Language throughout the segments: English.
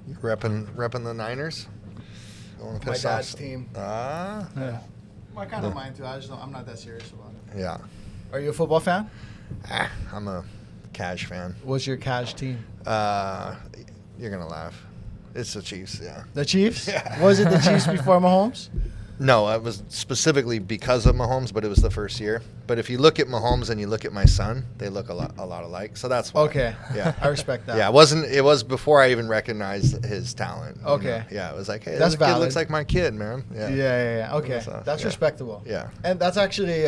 You repping the Niners? My dad's team. Ah. Yeah. I kind of mind too. I'm not that serious about it. Yeah. Are you a football fan? I'm a Cash fan. What's your Cash team? You're gonna laugh. It's the Chiefs. Yeah. The Chiefs? Yeah. Was it the Chiefs before Mahomes? No, it was specifically because of Mahomes, but it was the first year. But if you look at Mahomes and you look at my son, they look a lot alike. So that's why. Okay. Yeah. I respect that. Yeah, it was before I even recognized his talent. Okay. Know? Yeah, it was like, hey, that's this valid. kid looks like my kid, man. Yeah. Okay. So, that's respectable. Yeah. And that's actually,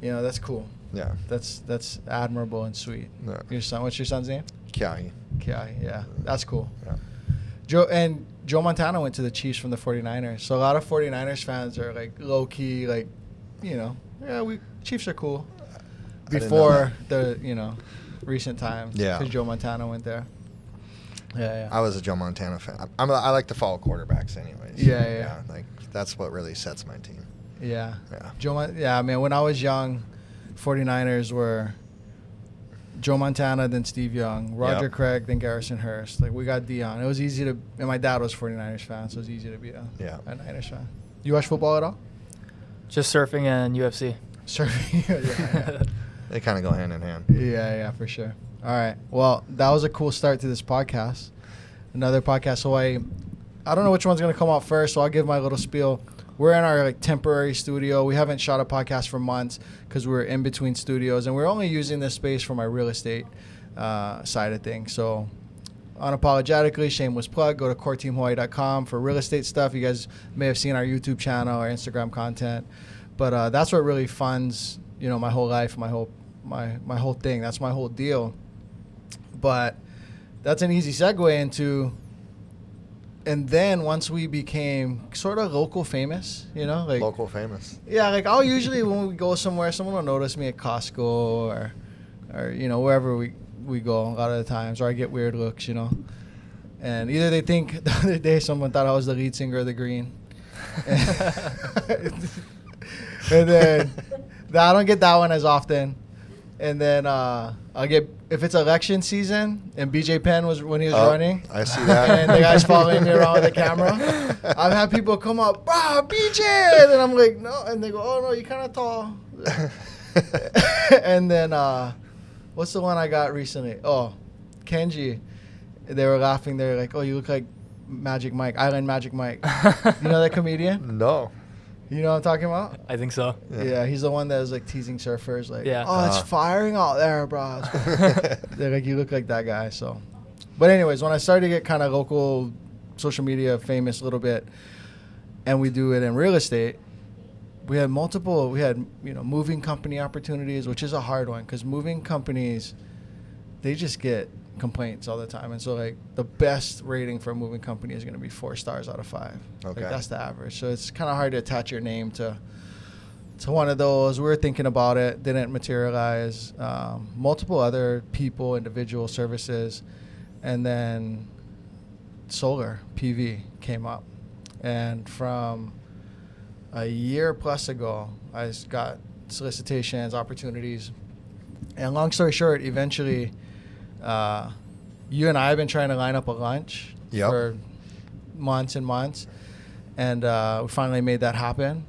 that's cool. Yeah. That's admirable and sweet. Yeah. Your son, what's your son's name? Kiahi. Yeah. That's cool. Yeah. Joe Montana went to the Chiefs from the 49ers. So a lot of 49ers fans are like low key, like, Chiefs are cool. Before the, recent times. Yeah. Because Joe Montana went there. Yeah. I was a Joe Montana fan. I like to follow quarterbacks anyways. Yeah. Like that's what really sets my team. Yeah. Yeah. When I was young, 49ers were Joe Montana, then Steve Young, Roger Craig, then Garrison Hurst. Like, we got Deion. It was easy to, and my dad was 49ers fan, so it was easy to be a Niners fan. You watch football at all? Just surfing and UFC. Surfing, yeah. They kind of go hand in hand. Yeah, for sure. All right. Well, that was a cool start to this podcast. Another podcast. So I don't know which one's going to come out first, so I'll give my little spiel. We're in our temporary studio. We haven't shot a podcast for months because we're in between studios, and we're only using this space for my real estate side of things. So unapologetically, shameless plug, go to coreteamhawaii.com for real estate stuff. You guys may have seen our YouTube channel or Instagram content, but that's what really funds my whole life, my whole thing. That's my whole deal. But that's an easy segue into. And then once we became sort of local famous, like local famous. Yeah, like I'll usually when we go somewhere, someone will notice me at Costco or wherever we go a lot of the times, or I get weird looks, And either they think the other day someone thought I was the lead singer of The Green, and then I don't get that one as often. And then I'll get, if it's election season and BJ Penn was when he was running. I see that. And the guy's following me around with a camera. I've had people come up, BJ! And then I'm like, no. And they go, oh, no, you're kind of tall. And then what's the one I got recently? Oh, Kenji. They were laughing. They're like, oh, you look like Magic Mike, Island Magic Mike. You know that comedian? No. You know what I'm talking about? I think so. Yeah, he's the one that was like teasing surfers, like, yeah. It's firing out there, bro. They're like, you look like that guy. So, but anyways, when I started to get kind of local social media famous a little bit, and we do it in real estate, we had moving company opportunities, which is a hard one because moving companies, they just get complaints all the time, and so like the best rating for a moving company is going to be 4 stars out of 5. Okay. Like that's the average. So it's kind of hard to attach your name to one of those. We were thinking about it, didn't materialize. Multiple other people, individual services, and then solar PV came up. And from a year plus ago, I got solicitations, opportunities, and long story short, eventually. You and I have been trying to line up a lunch for months and months, and we finally made that happen.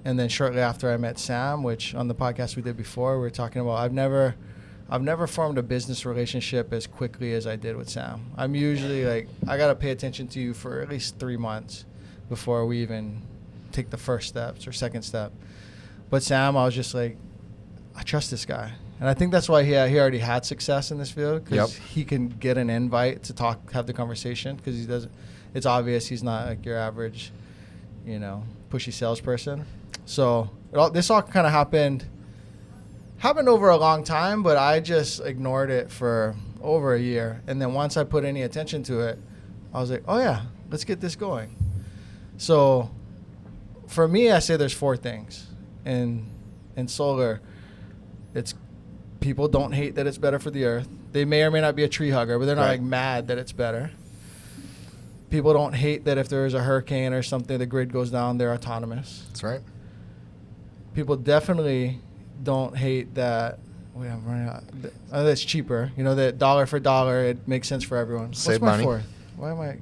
And then shortly after, I met Sam, which on the podcast we did before, we were talking about I've never formed a business relationship as quickly as I did with Sam. I'm usually like, I got to pay attention to you for at least 3 months before we even take the first steps or second step. But Sam, I was just like, I trust this guy. And I think that's why he already had success in this field, because he can get an invite to have the conversation, because he doesn't. It's obvious he's not like your average, pushy salesperson. So this all kind of happened over a long time, but I just ignored it for over a year. And then once I put any attention to it, I was like, oh yeah, let's get this going. So for me, I say there's 4 things in solar. It's people don't hate that it's better for the earth. They may or may not be a tree hugger, but they're not like mad that it's better. People don't hate that if there is a hurricane or something, the grid goes down, they're autonomous. That's right. People definitely don't hate that. Wait, I'm running out. That's cheaper. You know, that dollar for dollar, it makes sense for everyone. Save What's my money. fourth? Why am I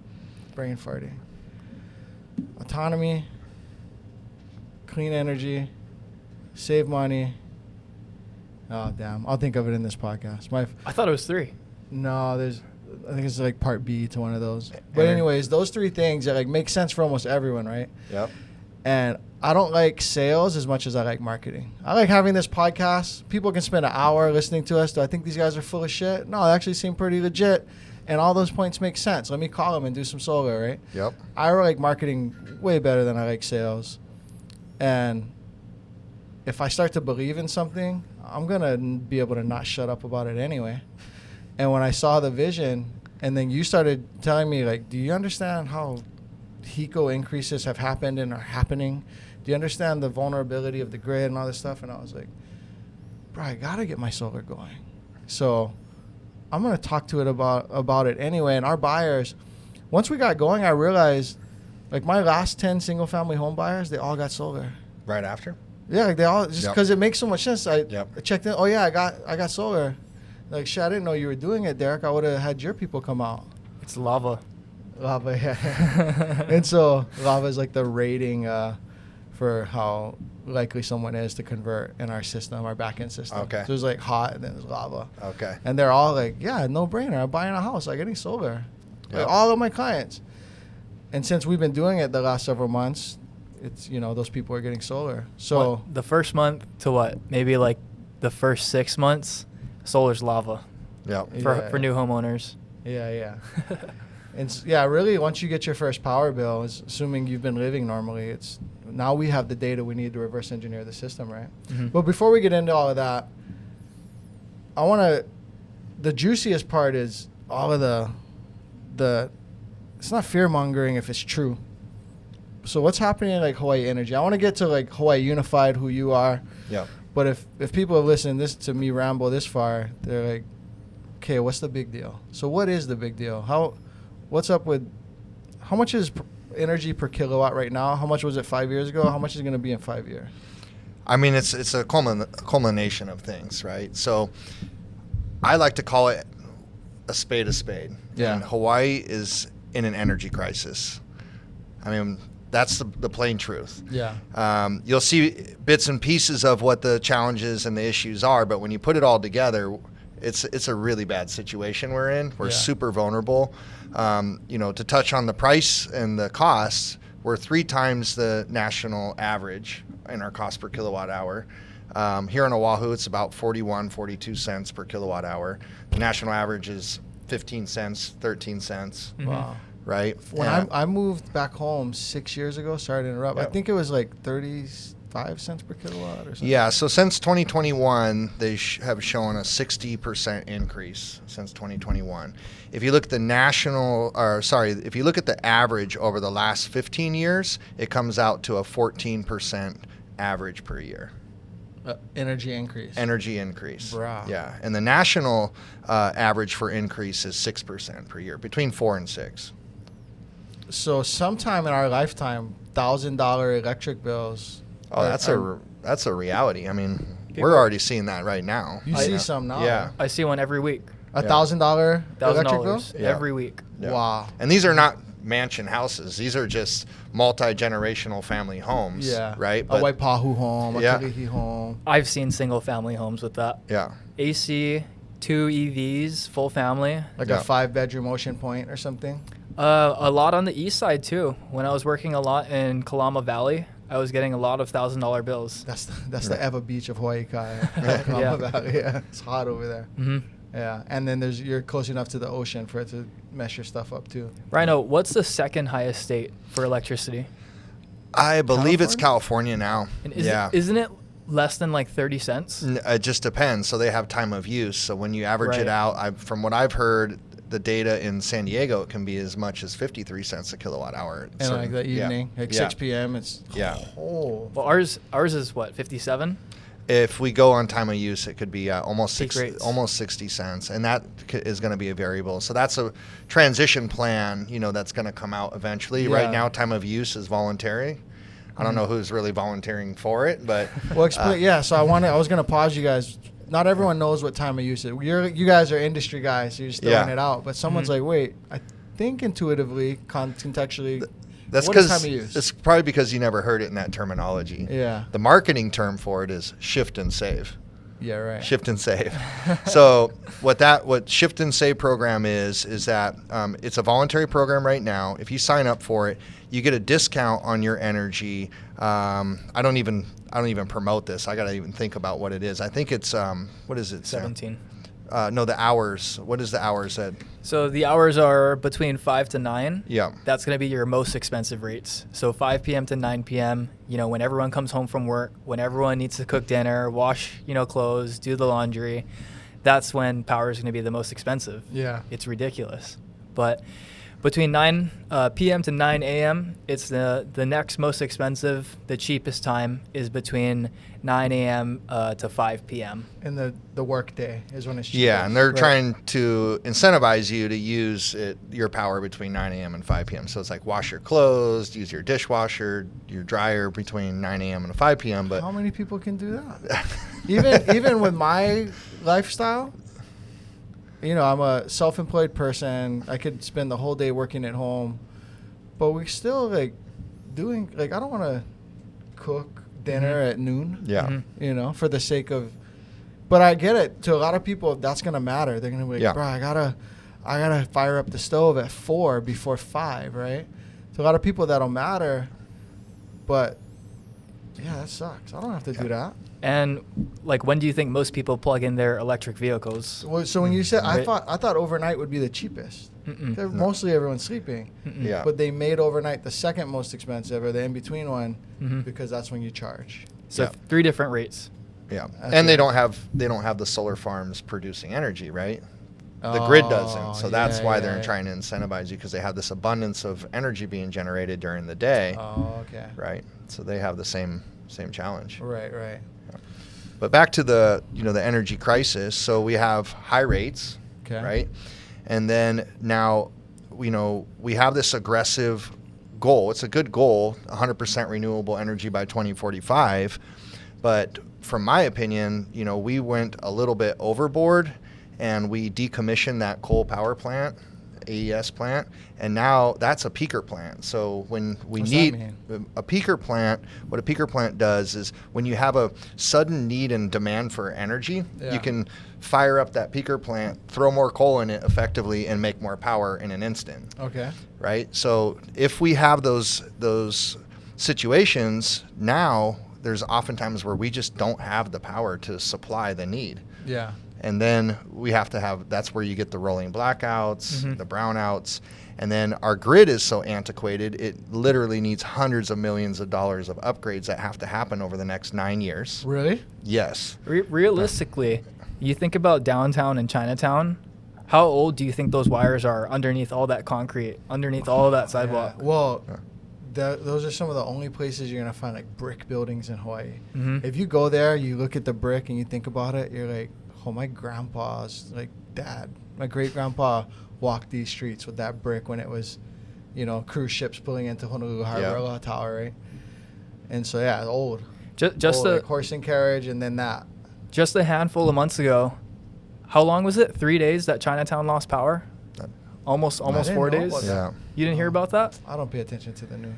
brain farting? Autonomy, clean energy, save money. Oh, damn. I'll think of it in this podcast. I thought it was 3. No, I think it's like part B to one of those. But anyways, those 3 things that like make sense for almost everyone, right? Yep. And I don't like sales as much as I like marketing. I like having this podcast. People can spend an hour listening to us. Do I think these guys are full of shit? No, they actually seem pretty legit. And all those points make sense. Let me call them and do some solar, right? Yep. I like marketing way better than I like sales. And if I start to believe in something, I'm going to be able to not shut up about it anyway. And when I saw the vision, and then you started telling me, like, do you understand how HECO increases have happened and are happening? Do you understand the vulnerability of the grid and all this stuff? And I was like, bro, I got to get my solar going. So I'm going to talk to it about it anyway. And our buyers, once we got going, I realized, like, my last 10 single-family home buyers, they all got solar. Right after? Yeah, like they all, just because it makes so much sense. I Yep. checked in. Oh, yeah, I got solar. Like, shit, I didn't know you were doing it, Derek. I would have had your people come out. It's lava. Lava, yeah. And so lava is like the rating for how likely someone is to convert in our system, our back-end system. Okay. So there's like hot and then there's lava. Okay. And they're all like, yeah, no brainer. I'm buying a house. I'm getting solar. Yep. Like all of my clients. And since we've been doing it the last several months, it's, you know, those people are getting solar. So What, the first month to what? Maybe like the first 6 months, solar's lava Yep. for new homeowners. Yeah. And yeah, really, once you get your first power bill, assuming you've been living normally, it's now we have the data we need to reverse engineer the system, right? Mhm. But before we get into all of that, the juiciest part is all of the it's not fear mongering if it's true. So what's happening in like Hawaii Energy? I want to get to like Hawaii Unified, who you are. Yep. But if people have listened to me ramble this far, they're like, okay, what's the big deal? So what is the big deal? What's up with, how much is energy per kilowatt right now? How much was it 5 years ago? How much is it going to be in 5 years? I mean, it's a culmination of things, right? So I like to call it a spade. Yeah. And Hawaii is in an energy crisis. I mean, that's the plain truth. Yeah. You'll see bits and pieces of what the challenges and the issues are, but when you put it all together, it's a really bad situation we're in. We're super vulnerable. To touch on the price and the costs, we're 3 times the national average in our cost per kilowatt hour. Here on Oahu, it's about 42 cents per kilowatt hour. The national average is 15 cents, 13 cents. Mhm. Wow. Right? When I moved back home 6 years ago, sorry to interrupt, I Yep. think it was like 35 cents per kilowatt or something. Yeah, so since 2021, they have shown a 60% increase since 2021. If you look at if you look at the average over the last 15 years, it comes out to a 14% average per year. Energy increase. Energy increase. Wow. Yeah, and the national average for increase is 6% per year, between 4 and 6. So sometime in our lifetime, $1,000 electric bills. Oh, that's a reality. I mean, People- we're already seeing that right now. You see some now. Yeah. I see one every week. $1,000 electric bill? $1,000 Yeah. every week. Yeah. Wow. And these are not mansion houses. These are just multi-generational family homes. Yeah. Right? A Waipahu home, a Yeah. Kalihi home. I've seen single family homes with that. Yeah. AC, 2 EVs, full family. Like Yeah. a 5-bedroom Ocean Point or something. A lot on the east side too. When I was working a lot in Kalama Valley, I was getting a lot of $1,000 bills. That's the Eva Beach of Hawaii Kai. Yeah. Yeah. It's hot over there. hmm Yeah. And then you're close enough to the ocean for it to mess your stuff up too. Ryno, what's the second highest state for electricity? I believe it's California now. And Yeah. isn't it less than like 30 cents? It just depends. So they have time of use. So when you average it Right. out, from what I've heard, the data in San Diego, it can be as much as 53 cents a kilowatt hour. And like the evening, yeah. like Yeah. 6 p.m. It's Yeah. oh. Well, ours is what, 57? If we go on time of use, it could be almost Peak 60, rates. almost 60 cents, and that is going to be a variable. So that's a transition plan, that's going to come out eventually. Yeah. Right now, time of use is voluntary. I don't know who's really volunteering for it, but Well, explain. Yeah. So I was gonna pause you guys. not everyone knows what time of use it. You guys are industry guys, so you're just throwing it out. But someone's like, wait, I think intuitively, contextually, that's what is time because of use? it's probably because you never heard it in that terminology. Yeah. The marketing term for it is shift and save. Yeah, right. Shift and save. So what Shift and Save program is that it's a voluntary program right now. If you sign up for it, you get a discount on your energy. I don't even promote this. I gotta even think about what it is. I think it's what is it? Sam? 17. No, the hours. What is the hours at? So the hours are between 5 to 9. Yeah. That's going to be your most expensive rates. So 5 p.m. to 9 p.m., when everyone comes home from work, when everyone needs to cook dinner, wash, clothes, do the laundry, that's when power is going to be the most expensive. Yeah. It's ridiculous. But between 9 p.m. to 9 a.m., it's the next most expensive. The cheapest time is between 9 a.m. To 5 p.m. And the work day is when it's cheapest. Yeah, and they're trying to incentivize you to use your power between 9 a.m. and 5 p.m. So it's like wash your clothes, use your dishwasher, your dryer between 9 a.m. and 5 p.m. But how many people can do that? even with my lifestyle, I'm a self-employed person. I could spend the whole day working at home, but we're still I don't want to cook dinner at noon. Yeah. For the sake of, but I get it. To a lot of people, that's gonna matter. They're gonna be like, bro, I gotta fire up the stove at 4 before 5, right? To a lot of people, that'll matter, but yeah, that sucks. I don't have to do that. And when do you think most people plug in their electric vehicles? Well, so when you said, Right. I thought overnight would be the cheapest. Mostly everyone's sleeping. Yeah. But they made overnight the second most expensive, or the in-between one, because that's when you charge. So 3 different rates. Yeah. That's And they it. don't have the solar farms producing energy, right? The grid doesn't. So that's why they're trying to incentivize you, because they have this abundance of energy being generated during the day. Oh, okay. Right. So they have the same challenge. Right. But back to the the energy crisis. So we have high rates, Okay. right? And then now, we have this aggressive goal. It's a good goal, 100% renewable energy by 2045. But from my opinion, we went a little bit overboard, and we decommissioned that coal power plant, AES plant, and now that's a peaker plant. So when we What's need that mean? a peaker plant, what a peaker plant does is when you have a sudden need and demand for energy, you can fire up that peaker plant, throw more coal in it effectively, and make more power in an instant. Okay. Right? So if we have those situations now, there's oftentimes where we just don't have the power to supply the need. Yeah. And then we have to have, that's where you get the rolling blackouts, the brownouts. And then our grid is so antiquated, it literally needs hundreds of millions of dollars of upgrades that have to happen over the next 9 years. Really? Yes. Realistically, you think about downtown and Chinatown, how old do you think those wires are underneath all that concrete, underneath all of that sidewalk? Yeah. Well, those are some of the only places you're going to find brick buildings in Hawaii. If you go there, you look at the brick and you think about it, you're like, oh, my grandpa's dad, my great grandpa walked these streets with that brick when it was, cruise ships pulling into Honolulu Harbor, Aloha Tower, right? And so, yeah, old. Just old, horse and carriage, and then that. Just a handful of months ago, how long was it? 3 days that Chinatown lost power? Almost 4 days? Yeah. You didn't hear about that? I don't pay attention to the news.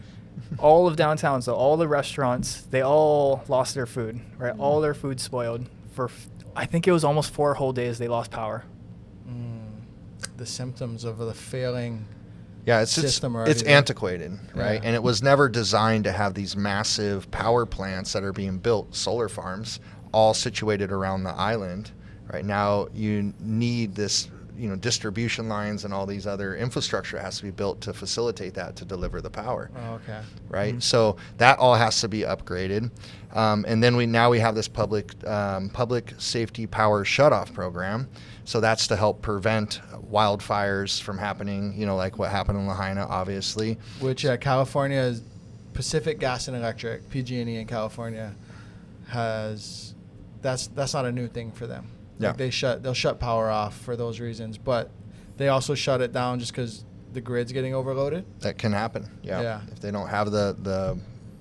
All of downtown, so all the restaurants, they all lost their food, right? All their food spoiled for, I think it was almost 4 whole days they lost power. The symptoms of the failing system it's antiquated, right? Yeah. And it was never designed to have these massive power plants that are being built, solar farms, all situated around the island. Right now, you need this, distribution lines and all these other infrastructure has to be built to facilitate that, to deliver the power. Oh, okay. Right. So that all has to be upgraded. And then we have this public safety power shutoff program. So that's to help prevent wildfires from happening, like what happened in Lahaina, obviously. Which California, Pacific Gas and Electric, PG&E in California, has, that's not a new thing for them. Yeah. They'll shut power off for those reasons, but they also shut it down just because the grid's getting overloaded. That can happen. Yeah. If they don't have the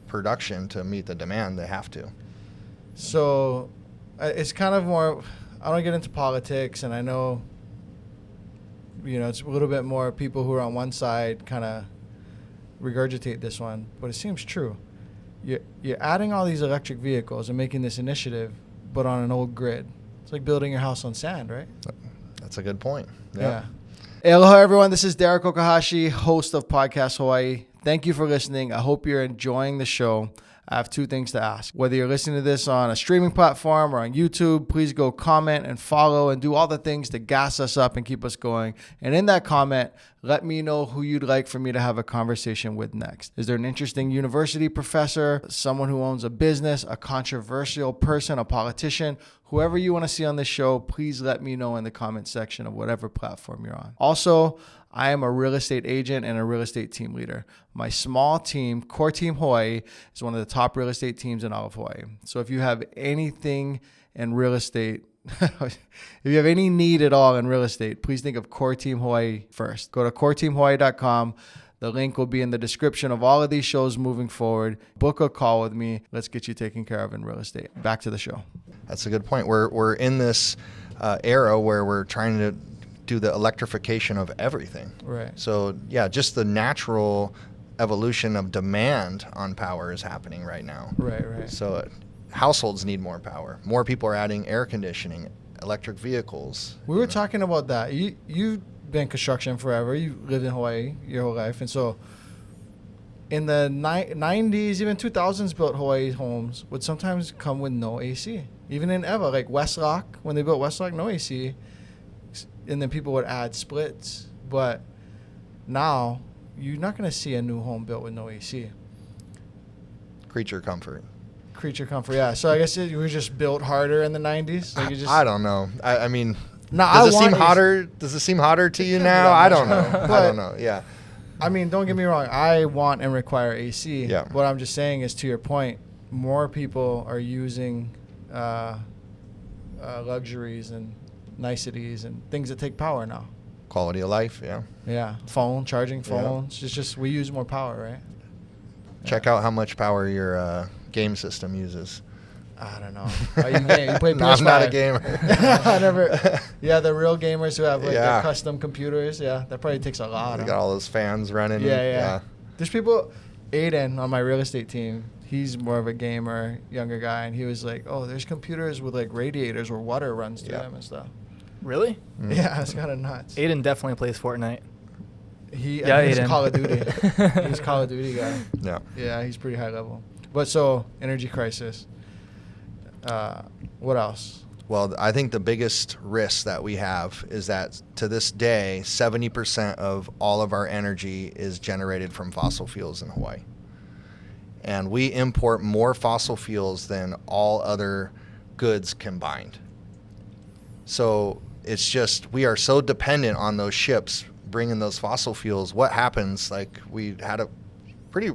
production to meet the demand, they have to. So it's kind of more, I don't get into politics, and I know, it's a little bit more people who are on one side kind of regurgitate this one, but it seems true. You're adding all these electric vehicles and making this initiative, but on an old grid. It's like building your house on sand, right? That's a good point. Yeah. Hey, aloha, everyone. This is Derek Okahashi, host of Podcast Hawaii. Thank you for listening. I hope you're enjoying the show. I have two things to ask. Whether you're listening to this on a streaming platform or on YouTube, please go comment and follow and do all the things to gas us up and keep us going. And in that comment, let me know who you'd like for me to have a conversation with next. Is there an interesting university professor, someone who owns a business, a controversial person, a politician, whoever you want to see on this show, please let me know in the comment section of whatever platform you're on. Also, I am a real estate agent and a real estate team leader. My small team, Core Team Hawaii, is one of the top real estate teams in all of Hawaii. So if you have anything in real estate, if you have any need at all in real estate, please think of Core Team Hawaii first. Go to coreteamhawaii.com. The link will be in the description of all of these shows moving forward. Book a call with me. Let's get you taken care of in real estate. Back to the show. That's a good point. We're in this era where we're trying to do the electrification of everything. Right. So yeah, just the natural evolution of demand on power is happening right now. Right. So households need more power. More people are adding air conditioning, electric vehicles. We were talking about that. You've been in construction forever. You lived in Hawaii your whole life. And so in the 90s, even 2000s, built Hawaii homes would sometimes come with no AC. Even in Eva, like Westlock, when they built Westlock, no AC. And then people would add splits. But now, you're not going to see a new home built with no AC. Creature comfort, yeah. So I guess it was just built harder in the 90s. Like I don't know. I mean, no, does it seem hotter to you now? I don't know. I don't know. Yeah. I mean, don't get me wrong. I want and require AC. Yeah. What I'm just saying is, to your point, more people are using luxuries and niceties and things that take power now. Quality of life, yeah. Yeah, charging phones. Yeah. It's just we use more power, right? Check out how much power your game system uses. I don't know. You play PS5? No, I'm not a gamer. I never. Yeah, the real gamers who have their custom computers. Yeah, that probably takes a lot. You got all those fans running. Yeah. There's people. Aiden on my real estate team. He's more of a gamer, younger guy, and he was like, "Oh, there's computers with like radiators where water runs through them and stuff." Really? Mm. Yeah, it's kind of nuts. Aiden definitely plays Fortnite. He's Aiden. Call of Duty. He's a Call of Duty guy. Yeah. Yeah, he's pretty high level. But so, energy crisis. What else? Well, I think the biggest risk that we have is that to this day, 70% of all of our energy is generated from fossil fuels in Hawaii. And we import more fossil fuels than all other goods combined. So it's just, we are so dependent on those ships bringing those fossil fuels. What happens, like we had a pretty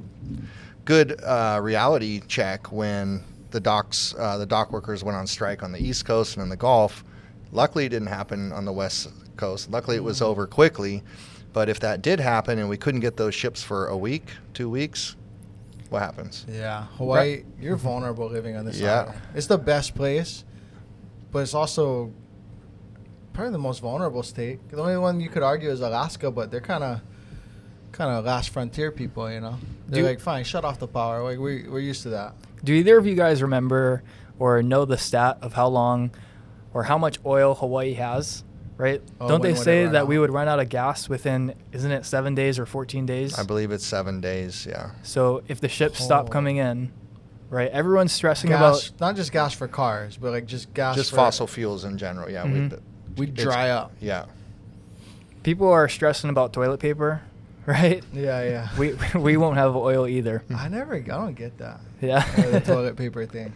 good reality check when the dock workers went on strike on the East Coast and in the Gulf. Luckily, it didn't happen on the West Coast. Luckily, it was over quickly. But if that did happen and we couldn't get those ships for a week, 2 weeks, what happens? Yeah, Hawaii, you're vulnerable living on this island. Yeah. It's the best place, but it's also probably the most vulnerable state. The only one you could argue is Alaska, but they're kind of last frontier people, you know. They're like, fine, shut off the power. Like we're used to that. Do either of you guys remember or know the stat of how long or how much oil Hawaii has? Right? Don't they say that we would run out of gas within, isn't it 7 days or 14 days? I believe it's 7 days, yeah. So if the ships stop coming in, right, everyone's stressing gas, about... Not just gas for cars, but like just gas just for... fossil fuels in general, yeah. Mm-hmm. We'd dry up. Yeah. People are stressing about toilet paper, right? Yeah. We won't have oil either. I don't get that. Yeah. The toilet paper thing.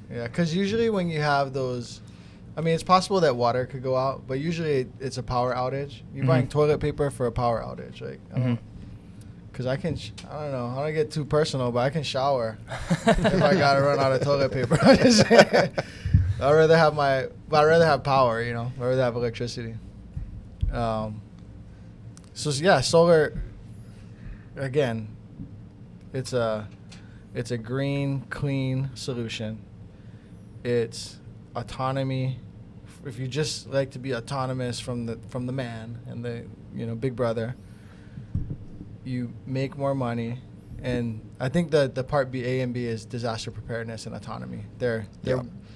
Yeah, because usually when you have those... I mean, it's possible that water could go out, but usually it's a power outage. You're buying toilet paper for a power outage. Like, because I don't know, I don't get too personal, but I can shower if I got to run out of toilet paper. I'd rather have power, you know. I'd rather have electricity. So, yeah, solar, again, it's a green, clean solution. It's autonomy, if you just like to be autonomous from the man and the big brother, you make more money. And I think the part B, A and B is disaster preparedness and autonomy. They're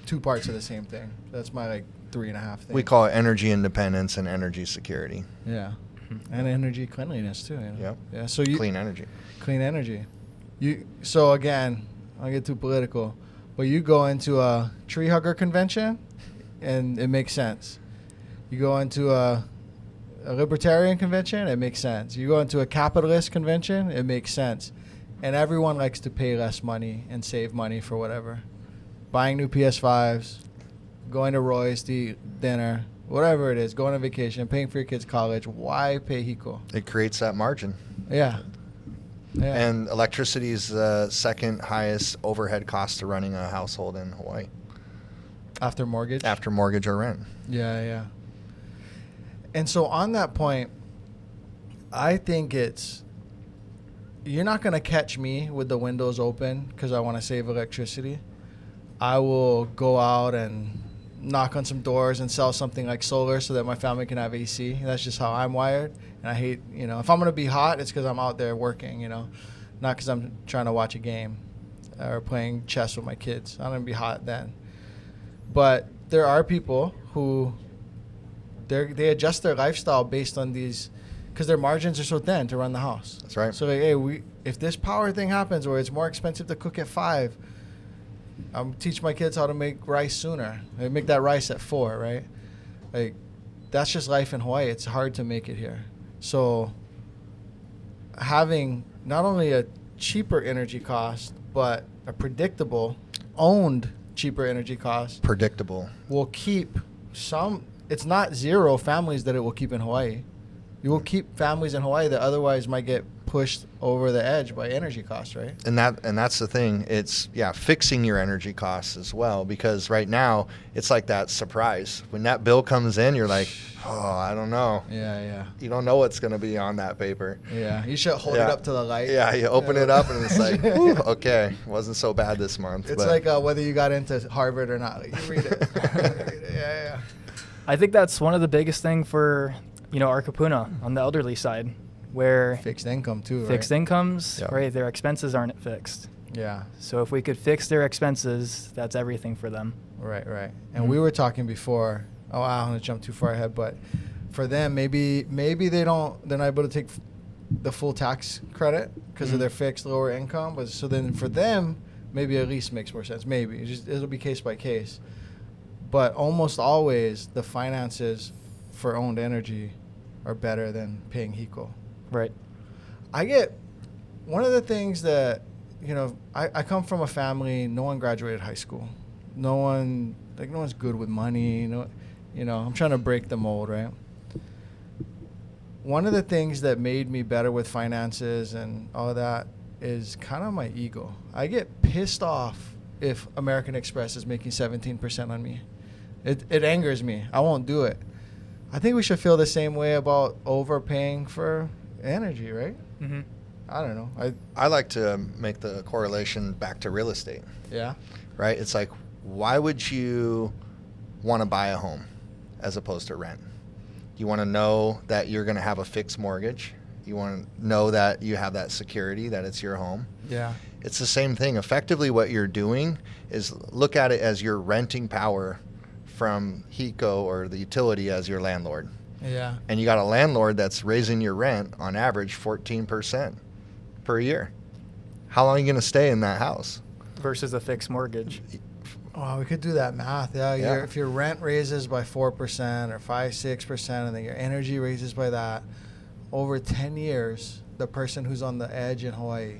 two parts of the same thing. That's my 3.5 thing. We call it energy independence and energy security. Yeah. And energy cleanliness too. Yep. Yeah. So clean energy. Clean energy. So again, I'll get too political, but you go into a tree hugger convention, and it makes sense. You go into a libertarian convention, it makes sense. You go into a capitalist convention, it makes sense. And everyone likes to pay less money and save money for whatever. Buying new PS5s, going to Roy's to eat dinner, whatever it is, going on vacation, paying for your kids' college. Why pay HECO? It creates that margin. Yeah. And electricity is the second highest overhead cost to running a household in Hawaii. After mortgage? After mortgage or rent. Yeah. And so on that point, I think you're not going to catch me with the windows open because I want to save electricity. I will go out and knock on some doors and sell something like solar so that my family can have AC. That's just how I'm wired. And I hate, if I'm going to be hot, it's because I'm out there working, not because I'm trying to watch a game or playing chess with my kids. I'm going to be hot then. But there are people who they adjust their lifestyle based on these, because their margins are so thin to run the house. That's right. So hey, if this power thing happens or it's more expensive to cook at 5, I'm teach my kids how to make rice sooner. They make that rice at 4, right? That's just life in Hawaii. It's hard to make it here. So having not only a cheaper energy cost, but a predictable, owned cheaper energy cost. Predictable. Will keep it's not zero families that it will keep in Hawaii. You will keep families in Hawaii that otherwise might get pushed over the edge by energy costs, right? And that's the thing. It's fixing your energy costs as well, because right now it's like that surprise. When that bill comes in, you're like, oh, I don't know. Yeah. You don't know what's going to be on that paper. Yeah. You should hold it up to the light. Yeah, you open it up and it's like, whew, okay, wasn't so bad this month. It's like whether you got into Harvard or not. You read it. Yeah. I think that's one of the biggest thing for, our kapuna on the elderly side, where fixed income too, fixed incomes, right? Their expenses aren't fixed. Yeah. So if we could fix their expenses, that's everything for them. Right. And we were talking before. Oh, I don't want to jump too far ahead, but for them, maybe they're not able to take the full tax credit because of their fixed lower income. But so then for them, maybe a lease makes more sense. Maybe it'll be case by case. But almost always the finances for owned energy are better than paying HECO. Right. I get one of the things that, I come from a family, no one graduated high school. No one's good with money. I'm trying to break the mold, right? One of the things that made me better with finances and all of that is kind of my ego. I get pissed off if American Express is making 17% on me. It angers me. I won't do it. I think we should feel the same way about overpaying for energy, right? Mm-hmm. I don't know. I like to make the correlation back to real estate. Yeah. Right? It's like, why would you want to buy a home as opposed to rent? You want to know that you're going to have a fixed mortgage. You want to know that you have that security, that it's your home. Yeah. It's the same thing. Effectively, what you're doing is look at it as you're renting power from HECO or the utility as your landlord. Yeah. And you got a landlord that's raising your rent on average 14% per year. How long are you going to stay in that house? Versus a fixed mortgage. Oh, we could do that math. Yeah. If your rent raises by 4% or 5-6%, and then your energy raises by that, over 10 years, the person who's on the edge in Hawaii,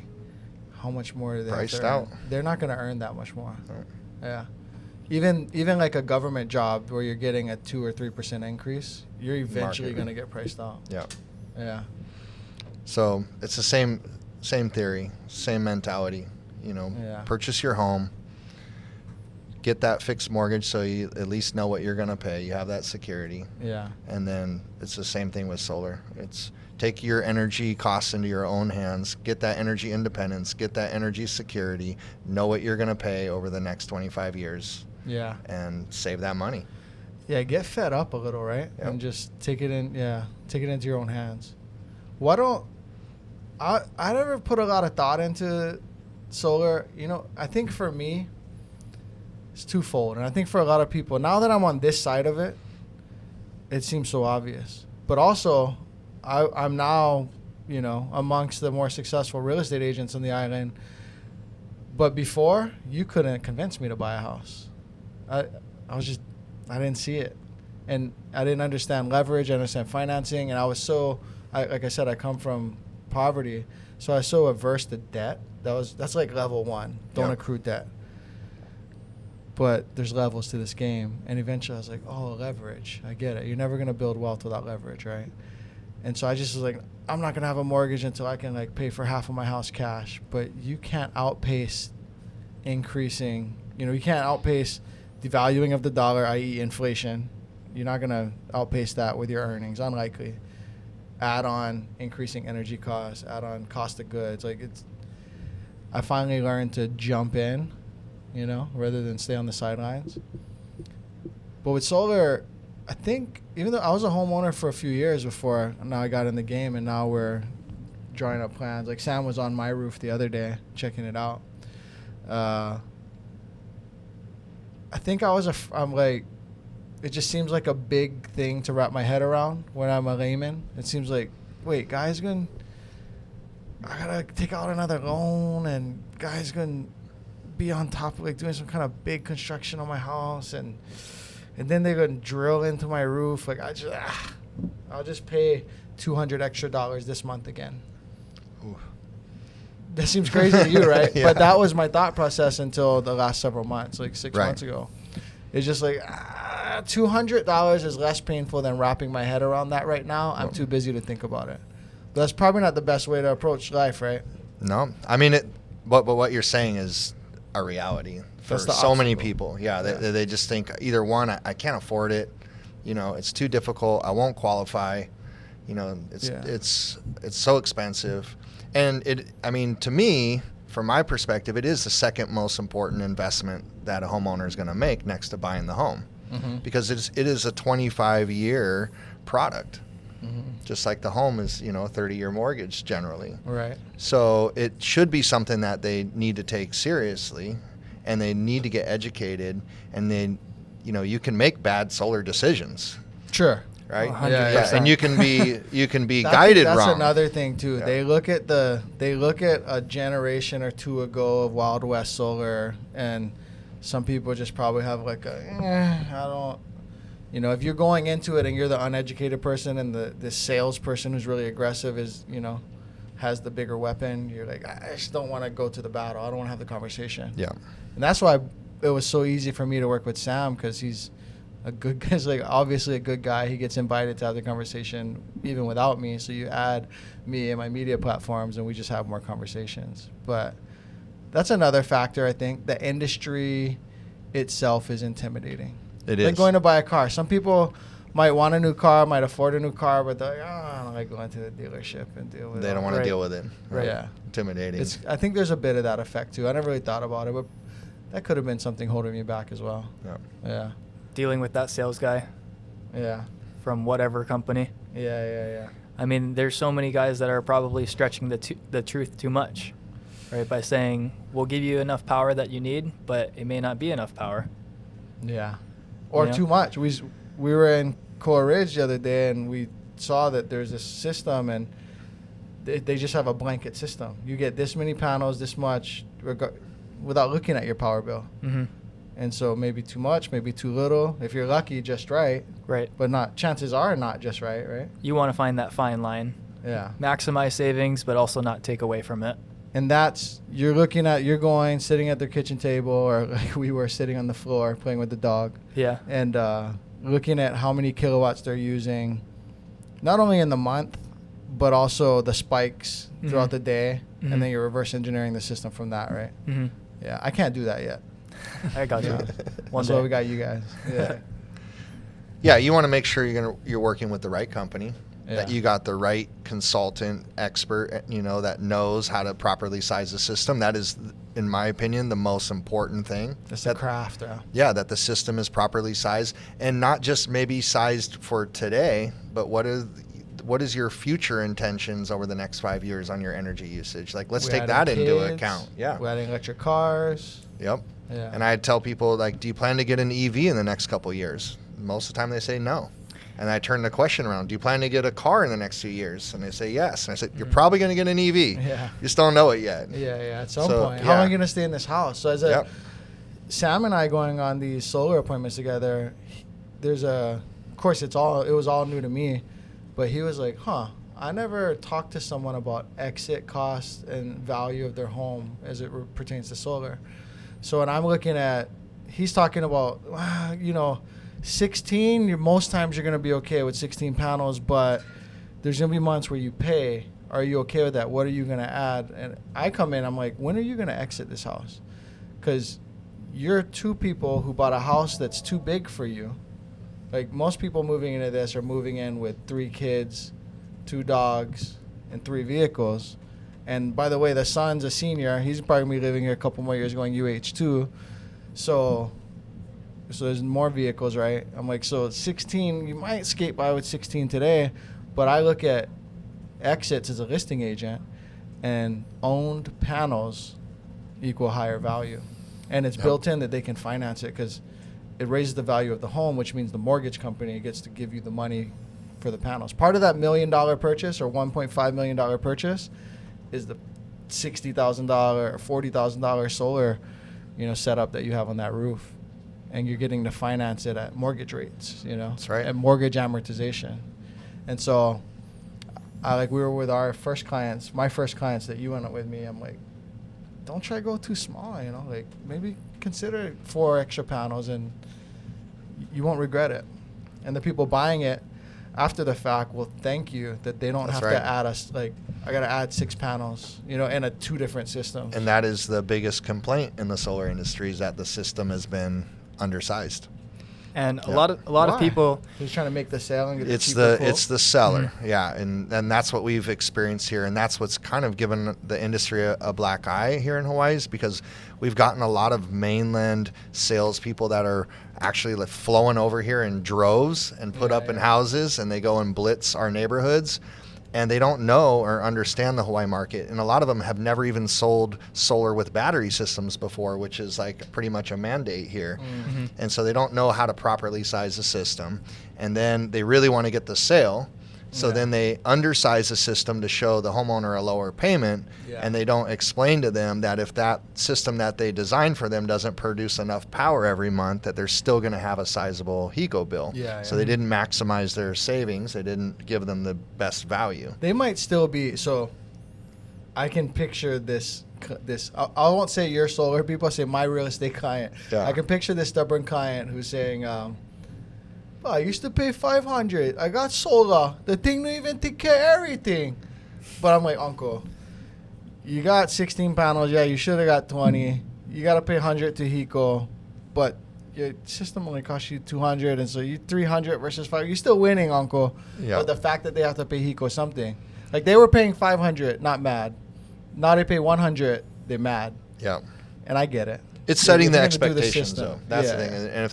how much more do they priced have to out? earn? They're not going to earn that much more. Right. Yeah. Even like a government job where you're getting a 2 or 3% increase, you're eventually going to get priced out. Yeah. Yeah. So it's the same theory, same mentality. Purchase your home, get that fixed mortgage so you at least know what you're going to pay. You have that security. Yeah. And then it's the same thing with solar. It's take your energy costs into your own hands, get that energy independence, get that energy security, know what you're going to pay over the next 25 years. Yeah. and save that money. Yeah, get fed up a little, right? Yep. And just take it into your own hands. Why don't I never put a lot of thought into solar. You know, I think for me, it's twofold. And I think for a lot of people, now that I'm on this side of it, it seems so obvious. But also, I'm now, you know, amongst the more successful real estate agents on the island. But before, you couldn't convince me to buy a house. I didn't see it. And I didn't understand leverage, I understand financing, and I was so, like I said, I come from poverty, so I was so averse to debt. That's like level one. Don't accrue debt. But there's levels to this game, and eventually I was like, oh, leverage. I get it. You're never gonna build wealth without leverage, right? And so I just was like, I'm not gonna have a mortgage until I can like pay for half of my house cash. But you can't outpace increasing. You know, you can't outpace devaluing of the dollar, i.e., inflation. You're not gonna outpace that with your earnings. Unlikely. Add on increasing energy costs. Add on cost of goods. Like I finally learned to jump in, you know, rather than stay on the sidelines. But with solar, I think even though I was a homeowner for a few years before now I got in the game, and now we're drawing up plans. Like Sam was on my roof the other day checking it out. I think I'm like, it just seems like a big thing to wrap my head around when I'm a layman. It seems like, wait, I gotta take out another loan, and guys gonna be on top of like doing some kind of big construction on my house, and then they're gonna drill into my roof. Like I'll just pay $200 extra this month again. Ooh. That seems crazy to you, right? Yeah. But that was my thought process until the last several months, like 6 Right. months ago. It's just like $200 is less painful than wrapping my head around that right now. I'm too busy to think about it. But that's probably not the best way to approach life, right? No, I mean but what you're saying is a reality for That's the so many obstacle. people. Yeah, they just think either one, I can't afford it. You know, it's too difficult. I won't qualify. You know, it's so expensive. And to me, from my perspective, it is the second most important investment that a homeowner is going to make next to buying the home, because it is a 25-year product, just like the home is, you know, a 30-year mortgage generally. Right. So it should be something that they need to take seriously, and they need to get educated, and then, you know, you can make bad solar decisions. Sure. Right? 100%. And you can be guided that's wrong. That's another thing too. Yeah. They look at a generation or two ago of Wild West solar, and some people just probably have like I don't, you know, if you're going into it and you're the uneducated person, and the salesperson who's really aggressive is, you know, has the bigger weapon, you're like, I just don't want to go to the battle. I don't want to have the conversation. Yeah. And that's why it was so easy for me to work with Sam, because he's a good guy. He's like obviously a good guy. He gets invited to have the conversation even without me. So you add me and my media platforms, and we just have more conversations. But that's another factor. I think the industry itself is intimidating. It like is. going to buy a car. Some people might want a new car, might afford a new car, but they're like, I don't like going to the dealership and deal with it. They don't want to deal with it. Right. Yeah. Intimidating. I think there's a bit of that effect too. I never really thought about it, but that could have been something holding me back as well. Yeah. Yeah. Dealing with that sales guy Yeah. from whatever company. Yeah. I mean, there's so many guys that are probably stretching the truth too much, right? By saying, we'll give you enough power that you need, but it may not be enough power. Yeah. Or Yeah. too much. We were in Coral Ridge the other day, and we saw that there's this system, and they just have a blanket system. You get this many panels, this much, without looking at your power bill. Mm-hmm. And so maybe too much, maybe too little. If you're lucky, just right. Right. But chances are not just right? You want to find that fine line. Yeah. Maximize savings, but also not take away from it. And you're sitting at their kitchen table, or like we were sitting on the floor playing with the dog. Yeah. And looking at how many kilowatts they're using, not only in the month, but also the spikes throughout the day. Mhm. And then you're reverse engineering the system from that, right? Mm-hmm. Yeah, I can't do that yet. I got you. Yeah. One That's day. why we got you guys. Yeah. Yeah, you want to make sure you're working with the right company. that you got the right consultant expert, that knows how to properly size the system. That is, in my opinion, the most important thing. It's a craft. Yeah, that the system is properly sized, and not just maybe sized for today, but what is your future intentions over the next 5 years on your energy usage? Like, let's take that into account. Yeah. We're adding electric cars. Yep. Yeah. And I tell people, like, do you plan to get an EV in the next couple of years? Most of the time they say no. And I turn the question around, do you plan to get a car in the next few years? And they say yes. And I said, you're probably going to get an EV. Yeah. You just don't know it yet. Yeah, at some point. How am I going to stay in this house? So Sam and I going on these solar appointments together, of course, it was all new to me, but he was like, I never talked to someone about exit cost and value of their home as it pertains to solar. So when I'm looking at, he's talking about, 16, most times you're going to be okay with 16 panels, but there's going to be months where you pay. Are you okay with that? What are you going to add? And I come in, I'm like, when are you going to exit this house? Because you're two people who bought a house that's too big for you. Like, most people moving into this are moving in with 3 kids, 2 dogs, and 3 vehicles. And by the way, the son's a senior. He's probably going to be living here a couple more years going UH2. So there's more vehicles, right? I'm like, so 16, you might skate by with 16 today, but I look at exits as a listing agent, and owned panels equal higher value. And it's built in that they can finance it because it raises the value of the home, which means the mortgage company gets to give you the money for the panels. Part of that $1 million purchase or $1.5 million purchase is the $60,000 or $40,000 solar, setup that you have on that roof. And you're getting to finance it at mortgage rates, That's right. At mortgage amortization. And so we were with our first clients, my first clients that you went up with me. I'm like, don't try to go too small, like maybe consider 4 extra panels and you won't regret it. And the people buying it after the fact will thank you that they don't have to add us, like, I got to add 6 panels, and 2 different systems. And that is the biggest complaint in the solar industry, is that the system has been undersized. And a lot of people, who's trying to make the sale and get it's the seller. Yeah, and that's what we've experienced here, and that's what's kind of given the industry a black eye here in Hawaii, is because we've gotten a lot of mainland salespeople that are actually flowing over here in droves and put up in houses, and they go and blitz our neighborhoods. And they don't know or understand the Hawaii market. And a lot of them have never even sold solar with battery systems before, which is like pretty much a mandate here. Mm-hmm. And so they don't know how to properly size the system. And then they really want to get the sale. So then they undersize the system to show the homeowner a lower payment. And they don't explain to them that if that system that they designed for them doesn't produce enough power every month, that they're still going to have a sizable HECO bill. So they didn't maximize their savings. They didn't give them the best value. They might still be, so I can picture this, I won't say your solar people, I say my real estate client. I can picture this stubborn client who's saying, I used to pay $500. I got solar. The thing don't even take care of everything. But I'm like, Uncle, you got 16 panels. Yeah, you should have got 20. You got to pay $100 to HECO. But your system only costs you $200. And so you $300 versus $500. You're still winning, Uncle. But the fact that they have to pay HECO something. Like, they were paying $500, not mad. Now they pay $100, they're mad. And I get it. It's setting the expectations, though. That's the thing. And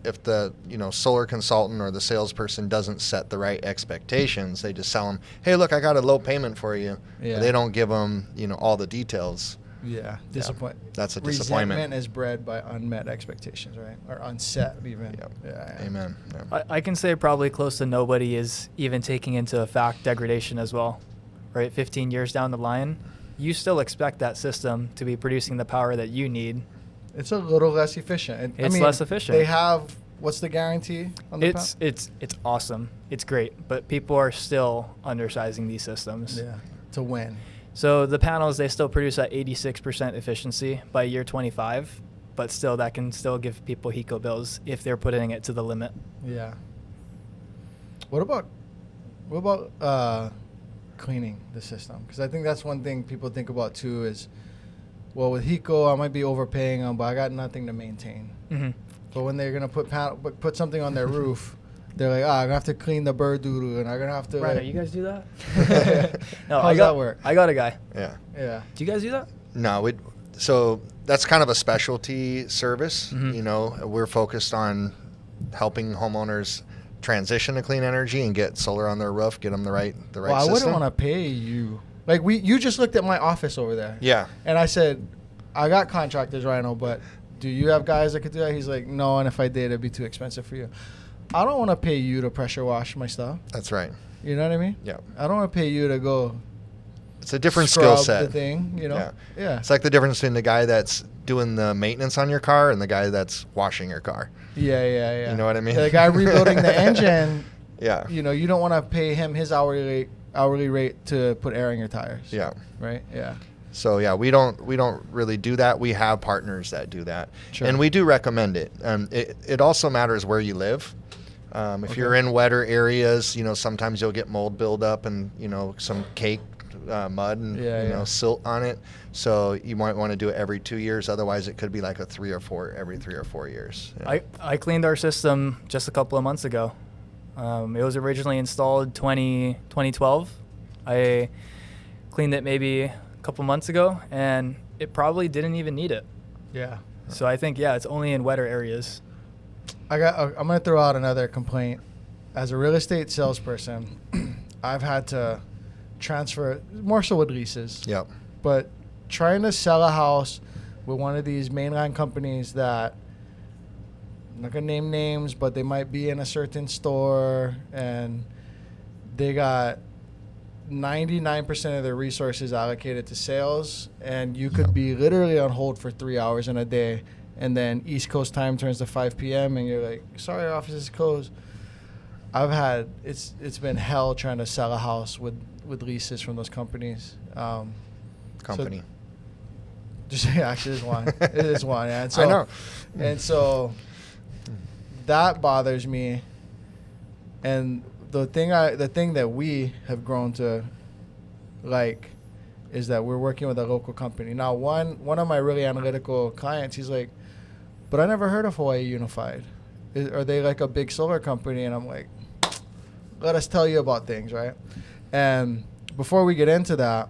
if the solar consultant or the salesperson doesn't set the right expectations, they just sell them, hey, look, I got a low payment for you. They don't give them, all the details. That's a disappointment. Resentment is bred by unmet expectations, right? Or unset, even. Amen. I can say probably close to nobody is even taking into fact degradation as well, right? 15 years down the line, you still expect that system to be producing the power that you need. It's a little less efficient. It's less efficient. They have, what's the guarantee on the It's awesome. It's great, but people are still undersizing these systems. To win. So the panels, they still produce at 86% efficiency by year 25, but still that can still give people HECO bills if they're putting it to the limit. What about cleaning the system? Because I think that's one thing people think about too is, well, with HECO, I might be overpaying them, but I got nothing to maintain. But when they're going to put something on their roof, they're like, I'm gonna have to clean the bird doodoo, and I'm gonna have to. Ryno, Like, you guys do that? No, How's that work? I got a guy. Yeah. Yeah. Do you guys do that? No, so that's kind of a specialty service. Mhm. You know, we're focused on helping homeowners transition to clean energy and get solar on their roof, get them the right Well, I system. wouldn't want to pay you. Like you just looked at my office over there. Yeah. And I said, I got contractors, Ryno, but do you have guys that could do that? He's like, no, and if I did, it'd be too expensive for you. I don't want to pay you to pressure wash my stuff. That's right. You know what I mean? Yeah. I don't want to pay you to go It's a different skill scrub set. the thing, you know? Yeah. Yeah. It's like the difference between the guy that's doing the maintenance on your car and the guy that's washing your car. Yeah. You know what I mean? The guy rebuilding the engine, Yeah. you know, you don't want to pay him his hourly rate to put air in your tires. Yeah. Right? Yeah. So yeah, we don't really do that. We have partners that do that, Sure. and we do recommend it. It also matters where you live. If you're in wetter areas, you know, sometimes you'll get mold buildup and, you know, some cake, mud and you know, silt on it. So you might want to do it every 2 years. Otherwise, it could be like every 3 or 4 years. Yeah. I cleaned our system just a couple of months ago. It was originally installed 2012. I cleaned it maybe a couple months ago, and it probably didn't even need it. Yeah. So I think, it's only in wetter areas. I'm going to throw out another complaint. As a real estate salesperson, I've had to transfer, more so with leases. Yep. But trying to sell a house with one of these mainline companies that, I'm not going to name names, but they might be in a certain store and they got 99% of their resources allocated to sales, and you could be literally on hold for 3 hours in a day, and then East Coast time turns to 5 p.m. and you're like, sorry, our office is closed. It's been hell trying to sell a house with leases from those companies. Company. Actually, it's one. It is one. Yeah. And so, I know. And so that bothers me. And the thing that we have grown to like is that we're working with a local company. Now, one of my really analytical clients, he's like, but I never heard of Hawaii Unified. Are they like a big solar company? And I'm like, let us tell you about things, right? And before we get into that,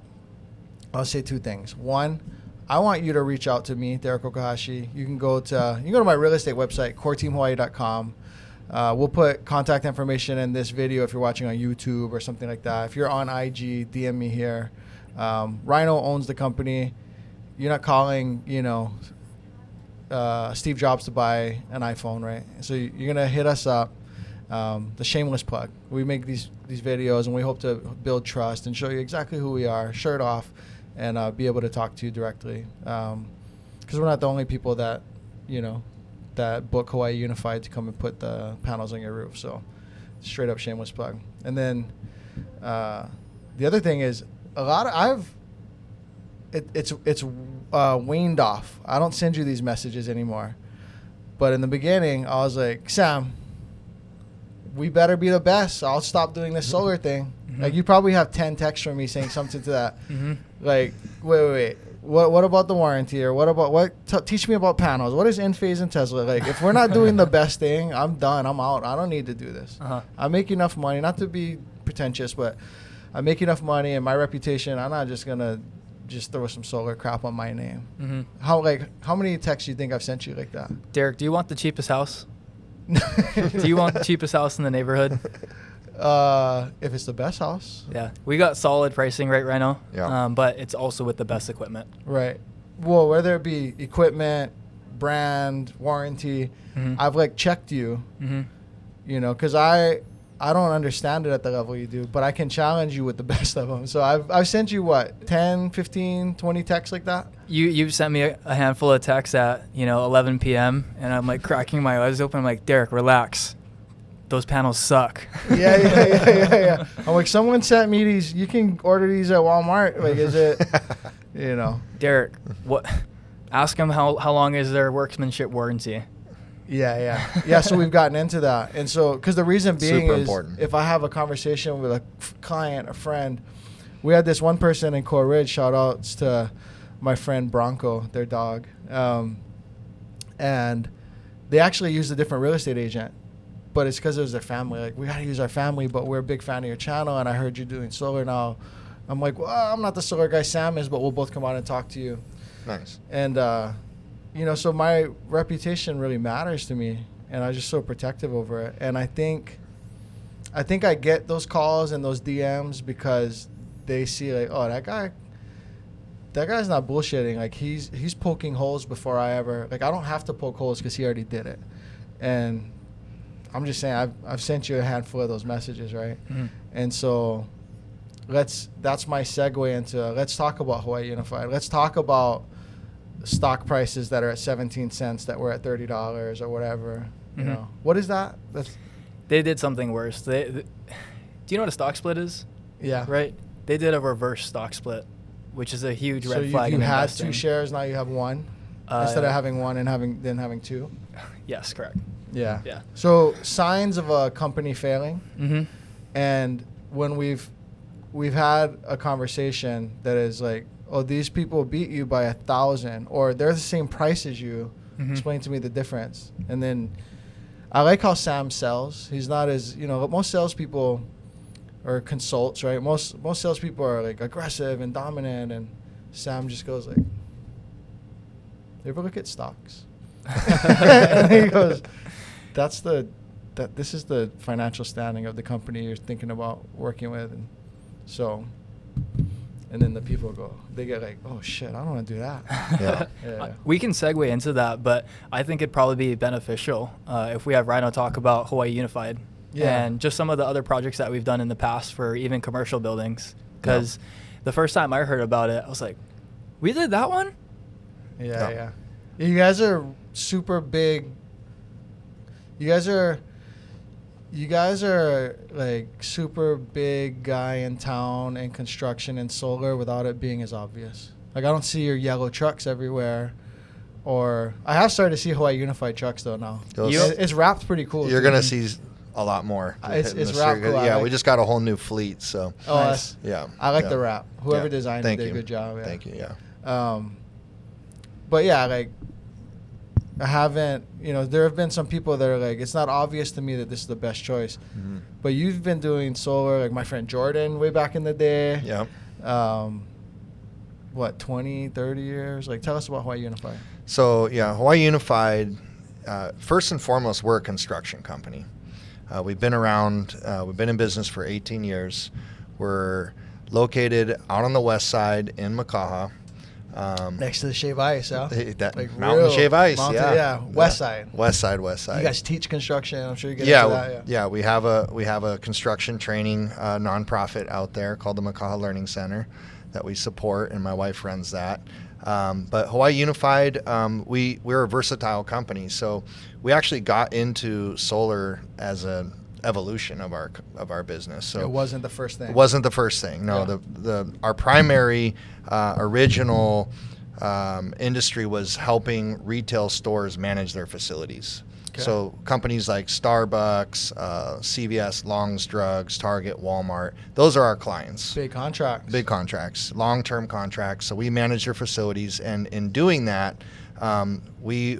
I'll say two things. One, I want you to reach out to me, Derek Okahashi. You can go to my real estate website, coreteamhawaii.com. We'll put contact information in this video if you're watching on YouTube or something like that. If you're on IG, DM me here. Ryno owns the company. You're not calling, Steve Jobs to buy an iPhone, right? So you're gonna hit us up. The shameless plug. We make these videos and we hope to build trust and show you exactly who we are, shirt off, and be able to talk to you directly. Because we're not the only people that, that book Hawaii Unified to come and put the panels on your roof. So straight up shameless plug. And then the other thing is it's waned off. I don't send you these messages anymore. But in the beginning, I was like, Sam, we better be the best. I'll stop doing this solar thing. Mm-hmm. Like, you probably have 10 texts from me saying something to that. Mm-hmm. Like, wait. What about the warranty? Or what about teach me about panels. What is in-phase and Tesla? Like, if we're not doing the best thing, I'm done. I'm out. I don't need to do this. Uh-huh. I make enough money, not to be pretentious, but I make enough money and my reputation. I'm not just going to just throw some solar crap on my name. Mm-hmm. How many texts do you think I've sent you like that? Derek, do you want the cheapest house? Do you want the cheapest house in the neighborhood? If it's the best house. Yeah. We got solid pricing right now. Yeah. But it's also with the best equipment. Right. Well, whether it be equipment, brand, warranty, mm-hmm. I've checked you, mm-hmm. Because I don't understand it at the level you do, but I can challenge you with the best of them. So I've sent you 10, 15, 20 texts like that? You sent me a handful of texts at 11 p.m. and I'm cracking my eyes open. I'm like, Derek, relax. Those panels suck. Yeah. I'm like, someone sent me these. You can order these at Walmart. Is it, Derek, what? Ask them how long is their workmanship warranty. Yeah. So we've gotten into that. And so, because the reason being Super is important. If I have a conversation with a client, a friend, we had this one person in Coral Ridge, shout outs to my friend Bronco, their dog. And they actually used a different real estate agent. but it's because it was their family. Like, we got to use our family, but we're a big fan of your channel, and I heard you're doing solar now. I'm like, well, I'm not the solar guy, Sam is, but we'll both come out and talk to you. Nice. And, you know, so my reputation really matters to me, and I was just so protective over it. And I think I get those calls and those DMs because they see, like, oh, that guy's not bullshitting. Like, he's poking holes before I ever, like, I don't have to poke holes because he already did it. And I'm just saying, I've sent you a handful of those messages, right? Mm-hmm. And so that's my segue into, let's talk about Hawaii Unified. Let's talk about stock prices that are at 17 cents that were at $30 or whatever. You know, what is that? They did something worse. Do you know what a stock split is? Yeah. Right? They did a reverse stock split, which is a huge red flag. So you had investing. 2 shares, now you have 1 instead of having 1 and having 2? Yes, correct. Yeah. Yeah. So signs of a company failing. Mm-hmm. And when we've had a conversation that is like, oh, these people beat you by 1,000, or they're the same price as you. Mm-hmm. Explain to me the difference. And then I like how Sam sells. He's not as, you know, most salespeople or consults, right? Most salespeople are like aggressive and dominant, and Sam just goes like, "You ever look at stocks?" And he goes, this is the financial standing of the company you're thinking about working with." And so, and then the people they get like, "Oh shit, I don't want to do that." Yeah. We can segue into that, but I think it'd probably be beneficial if we have Ryno talk about Hawaii Unified and just some of the other projects that we've done in the past for even commercial buildings. Because the first time I heard about it, I was like, "We did that one?" Yeah. You guys are super big. You guys are like super big guy in town in construction and solar without it being as obvious. Like, I don't see your yellow trucks everywhere, or I have started to see Hawaii Unified trucks though now. It's wrapped pretty cool. You're gonna see a lot more. It's wrapped cool. Yeah, we just got a whole new fleet, so. Oh, nice. I like the wrap. Whoever designed it did a good job. Yeah. Thank you. Yeah. But yeah, like, I haven't, you know, there have been some people that are like, it's not obvious to me that this is the best choice. Mm-hmm. But you've been doing solar, like my friend Jordan way back in the day. Yeah. 20, 30 years? Like, tell us about Hawaii Unified. So, Hawaii Unified, first and foremost, we're a construction company. We've been around, we've been in business for 18 years. We're located out on the west side in Makaha. Next to the Shave Ice, huh? Like Mountain Shave Ice, West side. West side. You guys teach construction. I'm sure you get into that. Yeah. We have a construction training nonprofit out there called the Makaha Learning Center that we support, and my wife runs that. But Hawaii Unified, we're a versatile company, so we actually got into solar as an evolution of our business. So it wasn't the first thing. It wasn't the first thing. No, our primary original industry was helping retail stores manage their facilities. Okay. So companies like Starbucks, CVS, Long's Drugs, Target, Walmart, those are our clients. Big contracts, long-term contracts. So we manage their facilities, and in doing that, we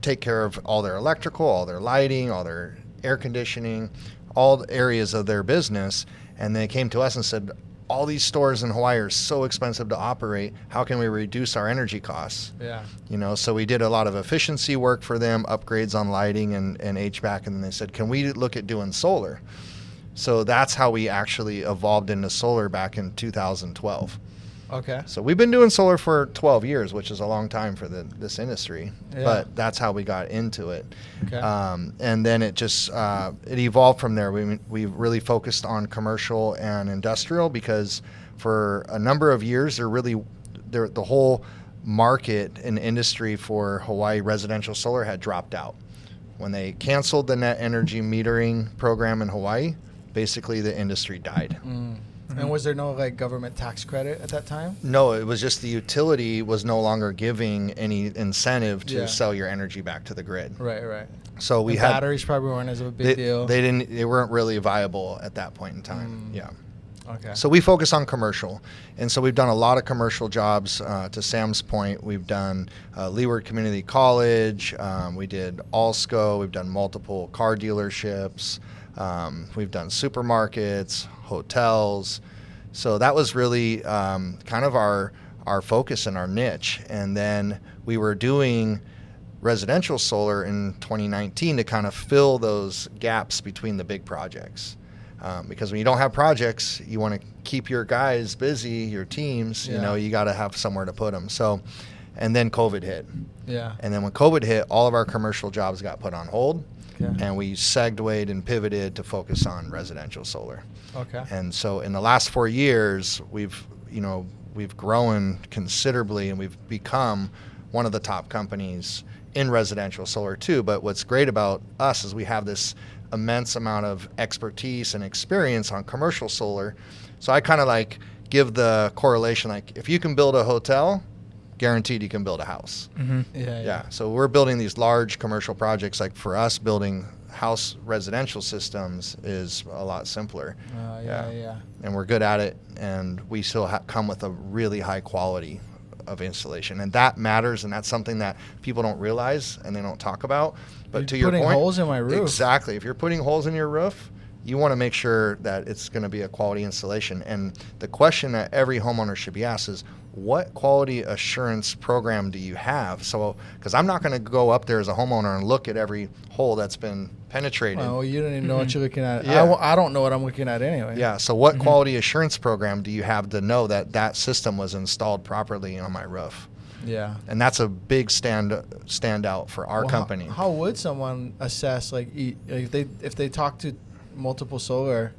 take care of all their electrical, all their lighting, all their air conditioning, all the areas of their business. And they came to us and said, all these stores in Hawaii are so expensive to operate. How can we reduce our energy costs? Yeah. So we did a lot of efficiency work for them, upgrades on lighting and HVAC. And then they said, can we look at doing solar? So that's how we actually evolved into solar back in 2012. Okay. So we've been doing solar for 12 years, which is a long time for this industry, but that's how we got into it. Okay. And then it just it evolved from there. We really focused on commercial and industrial because for a number of years, the whole market and industry for Hawaii residential solar had dropped out. When they canceled the net energy metering program in Hawaii, basically the industry died. Mm. Mm-hmm. And was there no like government tax credit at that time? No, it was just the utility was no longer giving any incentive to sell your energy back to the grid. Right. So we had batteries probably weren't as a big deal. They weren't really viable at that point in time. Yeah. Okay. So we focus on commercial. And so we've done a lot of commercial jobs. To Sam's point, we've done Leeward Community College. We did Allsco. We've done multiple car dealerships. We've done supermarkets, hotels. So that was really kind of our focus and our niche. And then we were doing residential solar in 2019 to kind of fill those gaps between the big projects. Because when you don't have projects, you want to keep your guys busy, your teams, you know, you got to have somewhere to put them. So, and then COVID hit. Yeah. And then when COVID hit, all of our commercial jobs got put on hold. Okay. And we segued and pivoted to focus on residential solar. Okay. And so in the last 4 years, we've grown considerably, and we've become one of the top companies in residential solar too. But what's great about us is we have this immense amount of expertise and experience on commercial solar. So I kind of like give the correlation, like if you can build a hotel, guaranteed you can build a house. Mm-hmm. Yeah. So we're building these large commercial projects. Like for us, building house residential systems is a lot simpler. Yeah. And we're good at it, and we still come with a really high quality of installation, and that matters, and that's something that people don't realize and they don't talk about. But to your point, putting holes in my roof. Exactly. If you're putting holes in your roof, you want to make sure that it's going to be a quality installation. And the question that every homeowner should be asked is, what quality assurance program do you have? So, because I'm not going to go up there as a homeowner and look at every hole that's been penetrated. Well, you don't even know what you're looking at. Yeah. I don't know what I'm looking at anyway. Yeah. So what quality assurance program do you have to know that that system was installed properly on my roof? Yeah. And that's a big standout for our company. How would someone assess, like, if they talk to multiple solar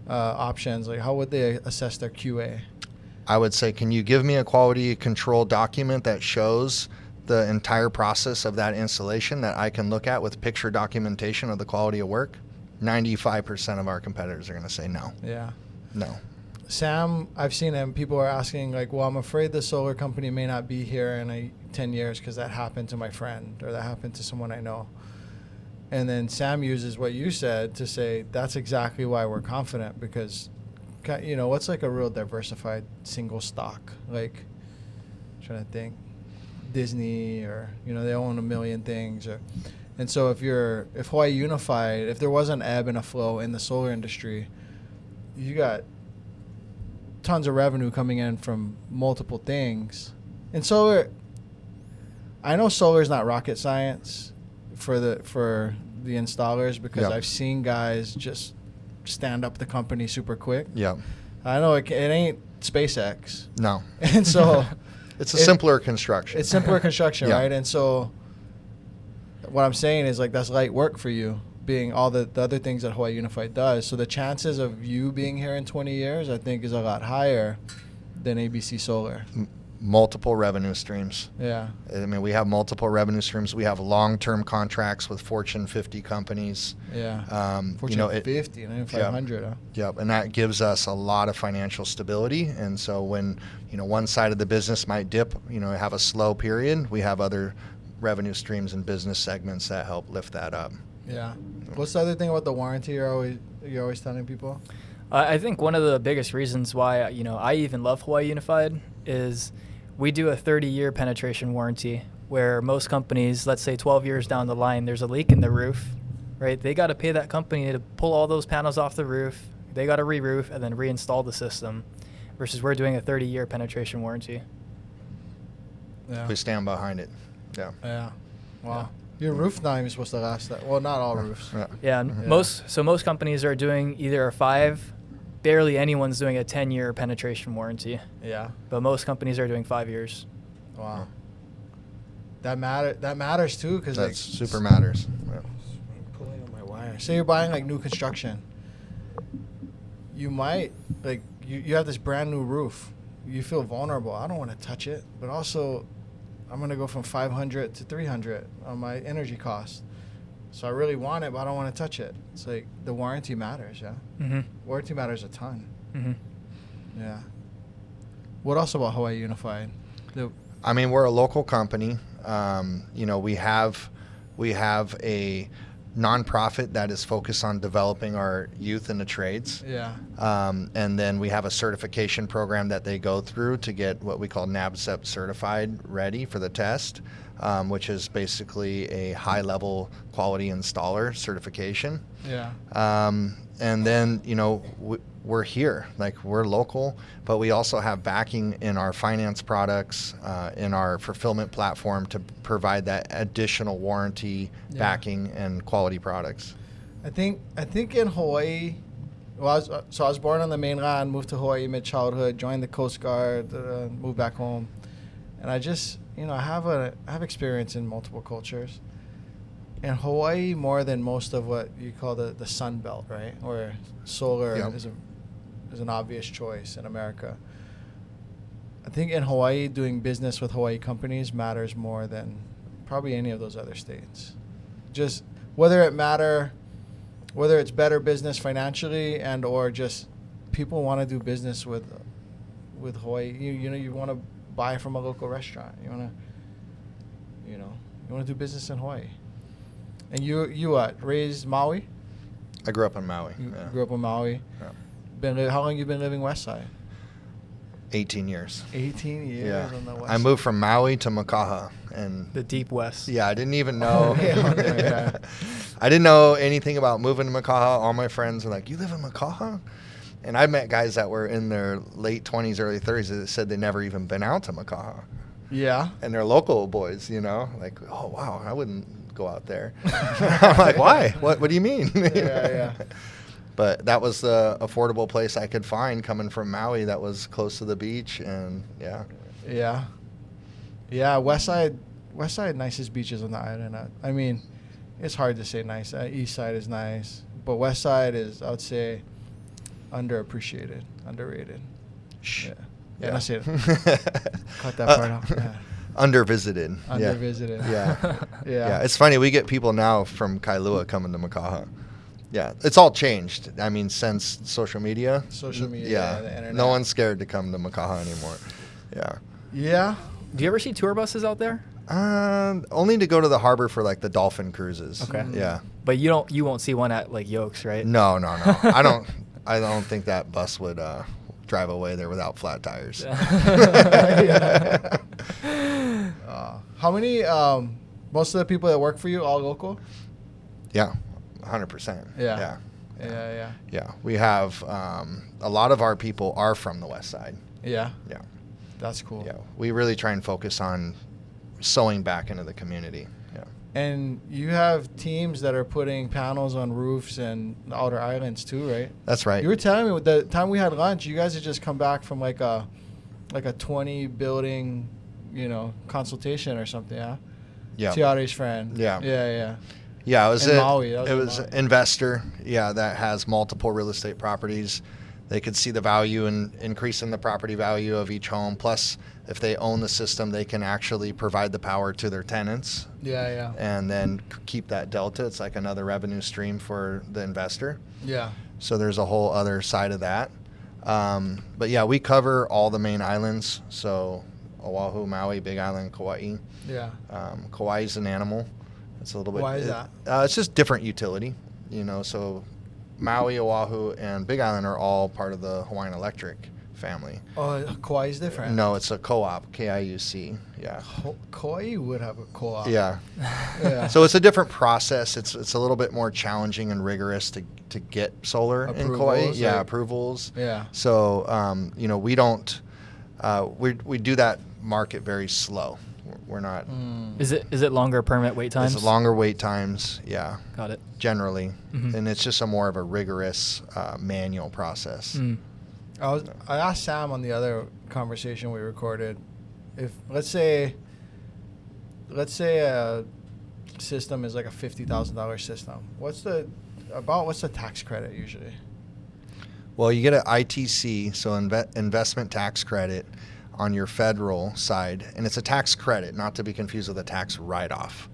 options, like how would they assess their QA? I would say, can you give me a quality control document that shows the entire process of that installation that I can look at with picture documentation of the quality of work? 95% of our competitors are going to say no. Yeah. No. Sam, I've seen him. People are asking, like, well, I'm afraid the solar company may not be here in 10 years because that happened to my friend or that happened to someone I know. And then Sam uses what you said to say that's exactly why we're confident, because, you know, what's like a real diversified single stock? Like, I'm trying to think, Disney, or, you know, they own a million things. And so if Hawaii Unified, if there was an ebb and a flow in the solar industry, you got tons of revenue coming in from multiple things. And solar, I know solar is not rocket science for the installers, because I've seen guys just stand up the company super quick. Yeah. I know it ain't SpaceX. No. And so it's a simpler construction. It's simpler construction, Yeah. right? And so what I'm saying is, like, that's light work for you, being all the other things that Hawaii Unified does. So the chances of you being here in 20 years, I think, is a lot higher than ABC Solar. Multiple revenue streams. Yeah. I mean, we have multiple revenue streams. We have long-term contracts with Fortune 50 companies. Yeah. Fortune you know, 50, not even 500. Huh? Yep, and that gives us a lot of financial stability. And so when, you know, one side of the business might dip, you know, have a slow period, we have other revenue streams and business segments that help lift that up. Yeah. What's the other thing about the warranty you're always telling people? I think one of the biggest reasons why, you know, I even love Hawaii Unified is we do a 30-year penetration warranty, where most companies, let's say 12 years down the line, there's a leak in the roof, right? They got to pay that company to pull all those panels off the roof. They got to re-roof and then reinstall the system, versus we're doing a 30-year penetration warranty. Yeah. We stand behind it. Yeah. Yeah. Wow. Your roof not even supposed to last that. Well, not all roofs. Yeah. Most companies are doing either a 5. Barely anyone's doing a 10-year penetration warranty. Yeah. But most companies are doing 5 years. Wow. That matters too, because That super matters. Yeah. Pulling on my wire. Say you're buying like new construction. You might, like, you have this brand new roof. You feel vulnerable. I don't want to touch it, but also I'm going to go from 500 to 300 on my energy cost. So I really want it, but I don't want to touch it. It's like the warranty matters, yeah? Mm-hmm. Warranty matters a ton. Mm-hmm. Yeah. What else about Hawaii Unified? I mean, we're a local company. You know, we have a nonprofit that is focused on developing our youth in the trades. Yeah. And then we have a certification program that they go through to get what we call NABCEP certified, ready for the test, which is basically a high-level quality installer certification. Yeah. And then, we're here, like we're local, but we also have backing in our finance products, in our fulfillment platform to provide that additional warranty, backing, and quality products. I think in Hawaii, I was born on the mainland, moved to Hawaii mid-childhood, joined the Coast Guard, moved back home, and I just, I have experience in multiple cultures. In Hawaii, more than most of what you call the Sun Belt, right? Where solar is an obvious choice in America. I think in Hawaii, doing business with Hawaii companies matters more than probably any of those other states. Just whether it's better business financially and or just people want to do business with Hawaii. You want to buy from a local restaurant. You want to do business in Hawaii. And you what? Raised Maui? I grew up in Maui. You grew up in Maui. Yeah. How long you been living West Side? 18 years. 18 years on the West I moved from Maui to Makaha, and The deep West. yeah, I didn't even know. Yeah. I didn't know anything about moving to Makaha. All my friends were like, "You live in Makaha?" And I met guys that were in their late 20s, early 30s that said they never even been out to Makaha. Yeah. And they're local boys, like, "Oh wow, I wouldn't go out there." I'm like, "Why? What do you mean?" Yeah. But that was the affordable place I could find coming from Maui that was close to the beach, and Yeah. West Side, nicest beaches on the island. I mean, it's hard to say nice. East Side is nice, but West Side is, I would say, underappreciated, underrated. Shh. Yeah. That's it. Cut that part out. Yeah. Undervisited. Undervisited. Yeah. Yeah. It's funny. We get people now from Kailua coming to Makaha. Yeah, it's all changed. I mean, since social media. Social media, Yeah, the internet. No one's scared to come to Makaha anymore. Yeah. Yeah. Do you ever see tour buses out there? Only to go to the harbor for like the dolphin cruises. Okay. Yeah. But you won't see one at like Yokes, right? No. I don't think that bus would drive away there without flat tires. How many? Most of the people that work for you all local? Yeah. 100%. Yeah. Yeah. We have a lot of our people are from the West Side. Yeah. Yeah. That's cool. Yeah. We really try and focus on sewing back into the community. Yeah. And you have teams that are putting panels on roofs and the outer islands too, right? That's right. You were telling me the time we had lunch, you guys had just come back from like a 20 building, consultation or something, yeah? Yeah. Tiare's friend. Yeah. Yeah, it was in Maui. That was in an Maui. investor, that has multiple real estate properties. They could see the value in increasing the property value of each home. Plus, if they own the system, they can actually provide the power to their tenants. Yeah. And then keep that delta. It's like another revenue stream for the investor. Yeah. So there's a whole other side of that. But yeah, we cover all the main islands. So Oahu, Maui, Big Island, Kauai. Yeah. Kauai's an animal. It's a little bit. Why is that? It's just different utility, So Maui, Oahu, and Big Island are all part of the Hawaiian Electric family. Oh, Kauai's different. No, it's a co-op, KIUC. Yeah. Kauai would have a co-op. Yeah. Yeah. So it's a different process. It's a little bit more challenging and rigorous to get solar in Kauai. Approvals, Yeah, like- approvals. Yeah. So we don't. We do that market very slow. We're not. Is it longer permit wait times? It's longer wait times. Yeah. Got it. Generally, Mhm. and it's just a more of a rigorous manual process. Mm. I asked Sam on the other conversation we recorded, if let's say a system is like a $50,000 system, what's the tax credit usually? Well, you get an ITC, so investment tax credit, on your federal side, and it's a tax credit, not to be confused with a tax write-off.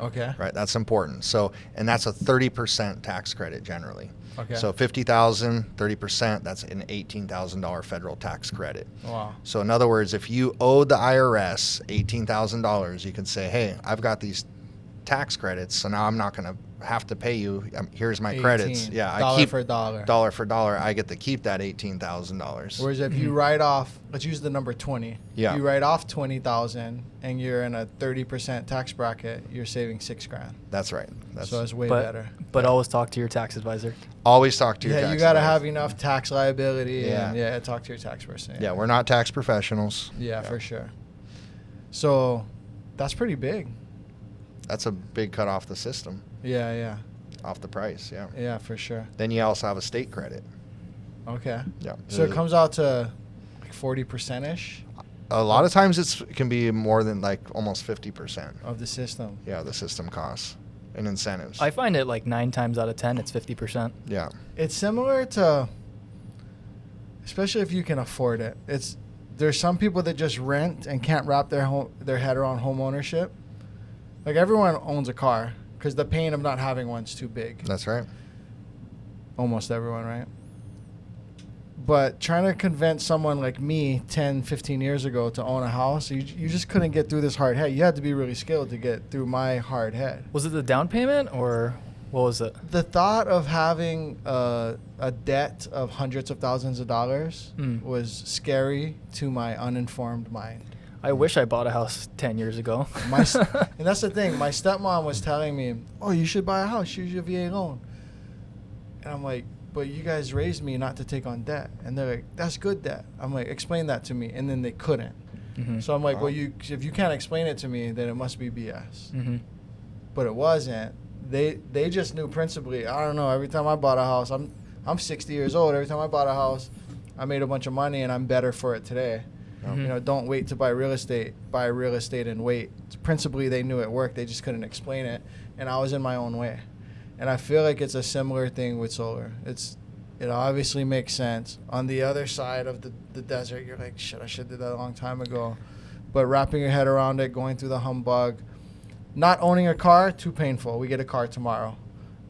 Okay. Right, that's important. So, and that's a 30% tax credit generally. Okay. So 50,000, 30%, that's an $18,000 federal tax credit. Wow. So in other words, if you owe the IRS $18,000, you can say, hey, I've got these tax credits, so now I'm not going to have to pay you. Here's my 18, credits. Yeah, I dollar keep for dollar. dollar for dollar. I get to keep that $18,000. Whereas if you write off, let's use the number 20. Yeah. You write off 20,000 and you're in a 30% tax bracket, you're saving $6,000. That's right. So it's way better. But always talk to your tax advisor. Always talk to your tax Yeah, you got to advisor. have enough tax liability. Yeah. And talk to your tax person. Yeah, we're not tax professionals. Yeah, for sure. So that's pretty big. That's a big cut off the system, Yeah. off the price. Yeah. Yeah, for sure. Then you also have a state credit. Okay. Yeah. So it comes out to like 40%-ish A lot of times it can be more than like almost 50%. of the system. Yeah, the system costs and incentives. I find it like 9 times out of 10, it's 50%. Yeah. It's similar to, especially if you can afford it. There's some people that just rent and can't wrap their head around home ownership. Like everyone owns a car because the pain of not having one's too big. That's right. Almost everyone, right? But trying to convince someone like me 10, 15 years ago to own a house, you just couldn't get through this hard head. You had to be really skilled to get through my hard head. Was it the down payment or what was it? The thought of having a debt of hundreds of thousands of dollars was scary to my uninformed mind. I wish I bought a house 10 years ago. And that's the thing. My stepmom was telling me, oh, you should buy a house. Use your VA loan. And I'm like, but you guys raised me not to take on debt. And they're like, that's good debt. I'm like, explain that to me. And then they couldn't. Mm-hmm. So I'm like, well, if you can't explain it to me, then it must be BS. Mm-hmm. But it wasn't. They just knew principally. I don't know. Every time I bought a house, I'm 60 years old. Every time I bought a house, I made a bunch of money, and I'm better for it today. Mm-hmm. You know, don't wait to buy real estate. Buy real estate and wait. Principally, they knew it worked. They just couldn't explain it, and I was in my own way. And I feel like it's a similar thing with solar. It obviously makes sense. On the other side of the desert, you're like, shit, I should have did that a long time ago. But wrapping your head around it, going through the humbug, not owning a car, too painful. We get a car tomorrow.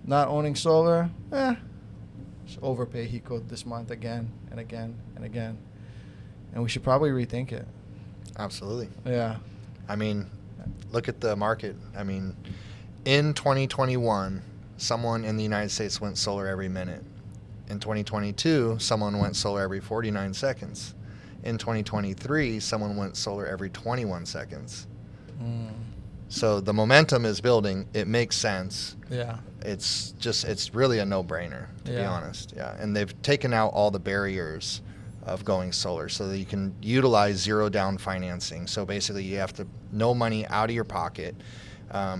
Not owning solar, just overpay HECO this month again and again and again. And we should probably rethink it. Absolutely. Yeah. I mean, look at the market. I mean, in 2021, someone in the United States went solar every minute. In 2022, someone went solar every 49 seconds. In 2023, someone went solar every 21 seconds. So the momentum is building. It makes sense. Yeah. It's really a no-brainer, to be honest. Yeah. And they've taken out all the barriers of going solar so that you can utilize zero down financing. So basically you have to no money out of your pocket.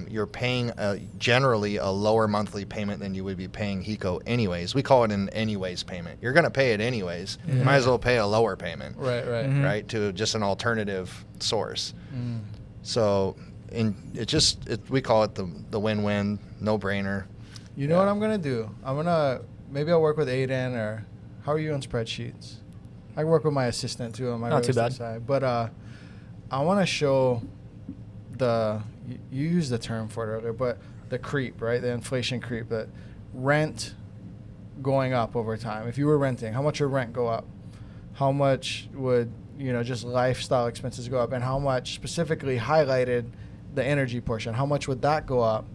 You're paying generally a lower monthly payment than you would be paying HECO anyways. We call it an anyways payment. You're going to pay it anyways. Yeah. You might as well pay a lower payment. Right. Mhm. Right, to just an alternative source. So we call it the win-win, no-brainer. You know what I'm going to do? Maybe I'll work with Aiden, or how are you on spreadsheets? I work with my assistant too on my Not real too estate bad. side. But I want to show you used the term for it earlier, but the creep, right? The inflation creep, that rent going up over time. If you were renting, how much would rent go up? How much would, just lifestyle expenses go up? And how much specifically highlighted the energy portion? How much would that go up?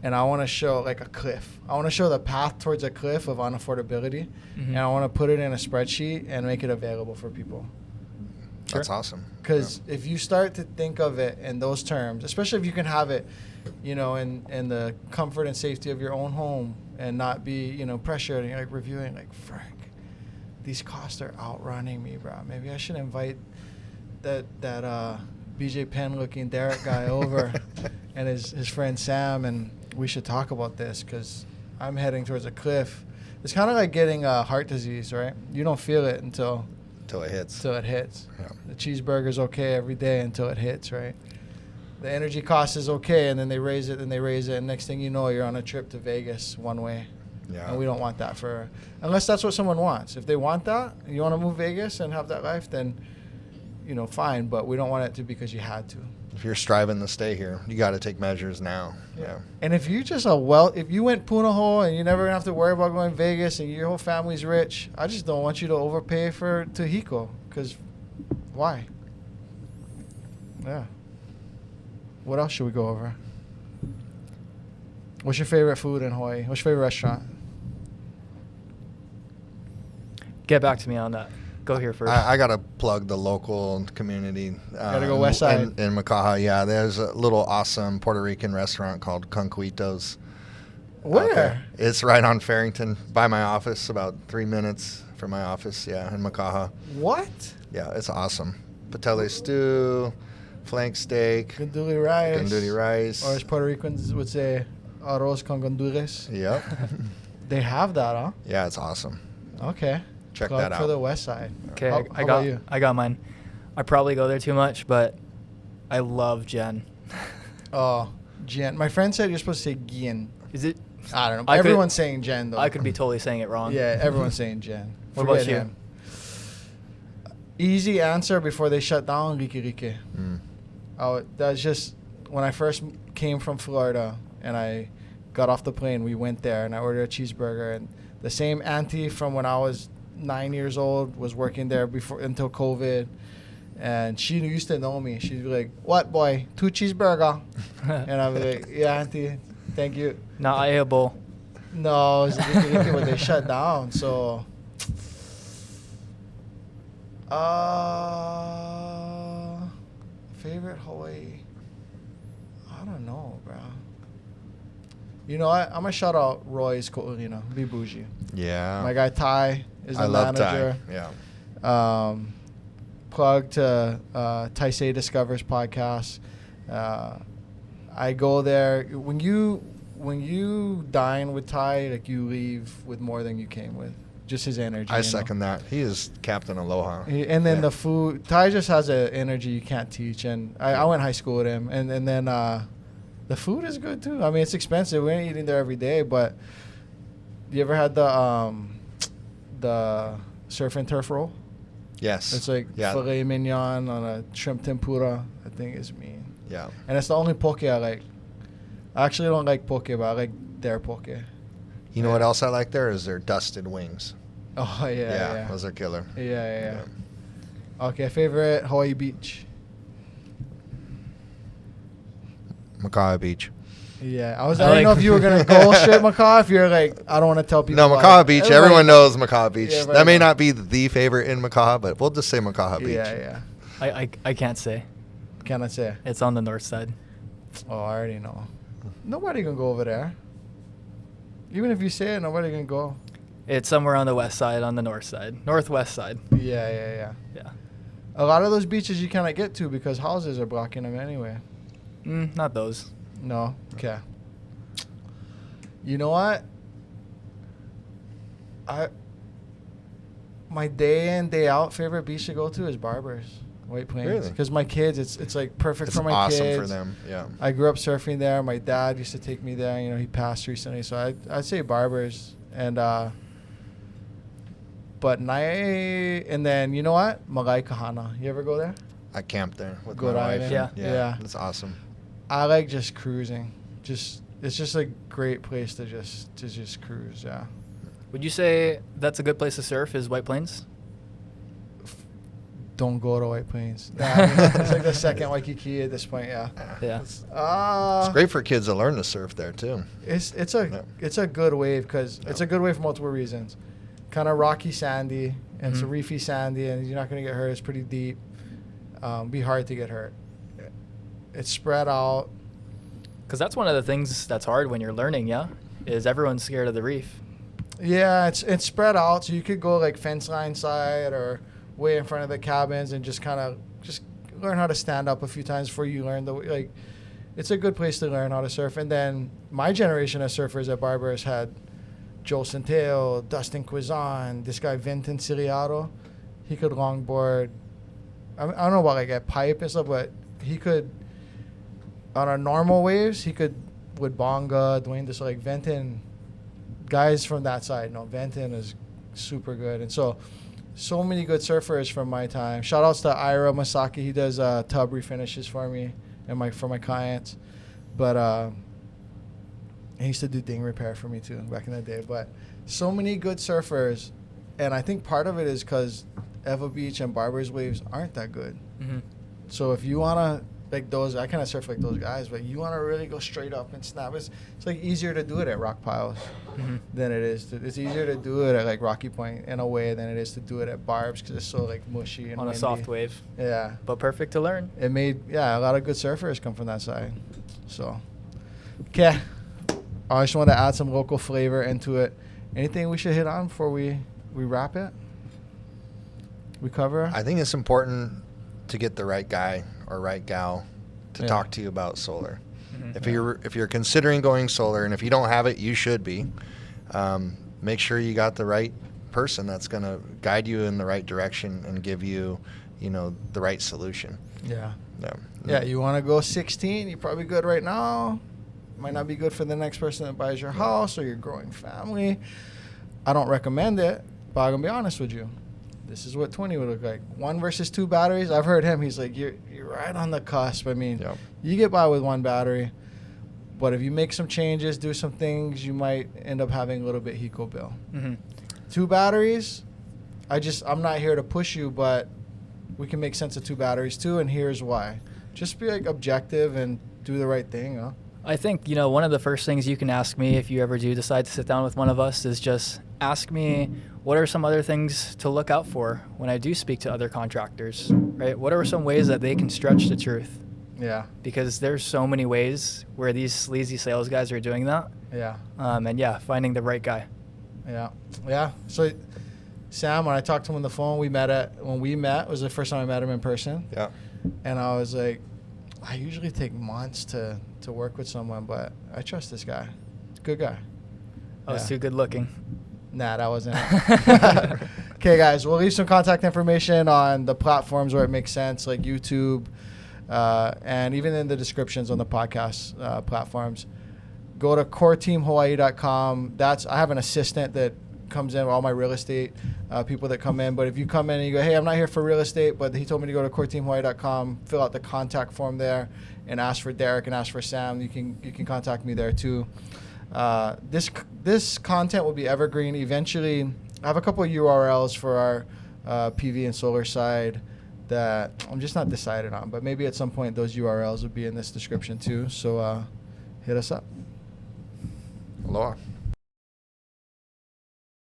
And I want to show like a cliff. I want to show the path towards a cliff of unaffordability. And I want to put it in a spreadsheet and make it available for people. That's awesome. Because if you start to think of it in those terms, especially if you can have it, in the comfort and safety of your own home and not be, pressured, and you're like reviewing like, frick, these costs are outrunning me, bro. Maybe I should invite that BJ Penn looking Derek guy over and his friend Sam, and we should talk about this because I'm heading towards a cliff. It's kind of like getting heart disease, right? You don't feel it until it hits. Yeah. The cheeseburger's okay every day until it hits, right? The energy cost is okay, and then they raise it, and next thing you know, you're on a trip to Vegas one way. Yeah. And we don't want that unless that's what someone wants. If they want that, and you want to move Vegas and have that life, then, fine, but we don't want it to because you had to. If you're striving to stay here, you got to take measures now. Yeah. And if you if you went Punahou and you're never gonna have to worry about going Vegas and your whole family's rich, I just don't want you to overpay to HECO, because why? Yeah. What else should we go over? What's your favorite food in Hawaii? What's your favorite restaurant? Get back to me on that. Go here first. I gotta plug the local community. Gotta go west side. In Makaha, yeah. There's a little awesome Puerto Rican restaurant called Conquitos. Where? It's right on Farrington by my office, about 3 minutes from my office, yeah, in Makaha. What? Yeah, it's awesome. Patele stew, flank steak, Ganduli rice. ganduli rice. Or as Puerto Ricans would say, arroz con gandules. Yep. They have that, huh? Yeah, it's awesome. Okay. Check Plug that out. for the west side. Okay, How I about you? got mine. I probably go there too much, but I love Jen. Oh, Jen. My friend said you're supposed to say Gien. Is it? I don't know. I could- Everyone's saying Jen, though. I could be totally saying it wrong. Yeah, everyone's saying Jen. What about Forget you? him. Easy answer before they shut down, Riki Riki. Oh, that's just when I first came from Florida and I got off the plane. We went there and I ordered a cheeseburger, and the same auntie from when I was 9 years old was working there before until COVID, and she used to know me. She'd be like, "What, boy? 2 cheeseburger?" And I'd be like, "Yeah, auntie, thank you." Not able. No, it's Riki Riki, but they shut down. So, favorite Hawaii? I don't know, bro. You know what? I'm gonna shout out Roy's Ko'olina. Be bougie. Yeah. My guy Ty is the I love manager. Thai. Yeah. Plug to Taisei Discovers podcast. I go there when you dine with Ty, like you leave with more than you came with. Just his energy. I second that. He is Captain Aloha. And then Yeah. the food, Ty just has an energy you can't teach. And I went high school with him, and then the food is good too. I mean, it's expensive. We ain't eating there every day, but you ever had the surf and turf roll? Yes. It's like Yeah. filet mignon on a shrimp tempura. I think it's mean. Yeah. And it's the only poke I like. I actually don't like poke, but I like their poke. You know what else I like there is their dusted wings. Oh, yeah. Those are killer. Yeah. Okay, favorite Hawaii beach? Makaha Beach. Yeah, I I don't like- know if you were gonna go straight Makaha. If you're like, I don't want to tell people. No, about Makaha it. Beach. Everybody- Everyone knows Makaha Beach. Yeah, everybody That may knows. not be the favorite in Makaha, but we'll just say Makaha Beach. Yeah. I can't say. Can I say? It's on the north side. Oh, I already know. Nobody can go over there. Even if you say it, nobody can go. It's somewhere on the west side, on the north side, northwest side. Yeah. Yeah. A lot of those beaches you cannot get to because houses are blocking them anyway. Not those. No. Okay. You know what? My day in, day out favorite beach to go to is Barbers, White Plains. Really? Because my kids, it's like perfect It's for my awesome kids. for them. Yeah. I grew up surfing there. My dad used to take me there. You know, he passed recently, so I'd say Barbers and but night and then you know what? Magai Kahana. You ever go there? I camped there with Good my wife. island. Yeah. It's awesome. I like just cruising. It's just a great place to just cruise. Yeah. Would you say that's a good place to surf? Is White Plains? Don't go to White Plains. Nah, I mean, it's like the second Waikiki at this point. Yeah. Yeah. It's great for kids to learn to surf there too. It's Yeah. a good wave because it's Yeah. a good wave for multiple reasons. Kind of rocky, sandy, and it's Mhm. reefy, sandy, and you're not gonna get hurt. It's pretty deep. Be hard to get hurt. It's spread out. Because that's one of the things that's hard when you're learning. Yeah, is everyone's scared of the reef. Yeah, it's spread out, so you could go like fence line side or way in front of the cabins and just kind of just learn how to stand up a few times before you learn like. It's a good place to learn how to surf. And then my generation of surfers at Barbers had Joe Centeo, Dustin Quizon, this guy Vinton Siriato. He could longboard. I don't know about like a pipe and stuff, but he could on our normal waves. He could with Bonga, Dwayne, just like Vinton. Guys from that side, no, Venton is super good. And so many good surfers from my time. Shout outs to Ira Masaki. He does tub refinishes for me and for my clients. But he used to do ding repair for me too back in the day. But so many good surfers. And I think part of it is because Eva Beach and Barbers waves aren't that good. Mm-hmm. So if you want to like those, I kind of surf like those guys, but you want to really go straight up and snap. It's like easier to do it at rock piles than it is. It's easier to do it at like Rocky Point in a way than it is to do it at barbs because it's so like mushy and on windy. a soft wave. Yeah. But perfect to learn. It made, a lot of good surfers come from that side. So, okay. I just want to add some local flavor into it. Anything we should hit on before we wrap it? We cover? I think it's important to get the right guy or right gal to talk to you about solar. If you're considering going solar, and if you don't have it, you should be. Make sure you got the right person that's going to guide you in the right direction and give you, the right solution. Yeah. Yeah, you want to go 16, you're probably good right now. Might not be good for the next person that buys your house or your growing family. I don't recommend it, but I'm going to be honest with you. This is what 20 would look like. 1 versus 2 batteries. I've heard him. He's like, you're right on the cusp. I mean, you get by with 1 battery, but if you make some changes, do some things, you might end up having a little bit Hiko bill. 2 batteries, I'm not here to push you, but we can make sense of 2 batteries too, and here's why. Just be like objective and do the right thing. Huh? I think, one of the first things you can ask me if you ever do decide to sit down with one of us is just ask me what are some other things to look out for when I do speak to other contractors, right? What are some ways that they can stretch the truth? Yeah. Because there's so many ways where these sleazy sales guys are doing that. Yeah. And finding the right guy. Yeah. Yeah. So Sam, when I talked to him on the phone, when we met, it was the first time I met him in person. Yeah. And I was like, I usually take months to work with someone, but I trust this guy. Good guy. I was too good looking. Nah, that wasn't it. Okay, guys, we'll leave some contact information on the platforms where it makes sense, like YouTube, and even in the descriptions on the podcast platforms. Go to coreteamhawaii.com. I have an assistant that comes in with all my real estate people that come in. But if you come in and you go, hey, I'm not here for real estate, but he told me to go to coreteamhawaii.com, fill out the contact form there, and ask for Derek and ask for Sam. You can contact me there too. This content will be evergreen. Eventually, I have a couple of URLs for our PV and solar side that I'm just not decided on. But maybe at some point those URLs will be in this description too. So hit us up.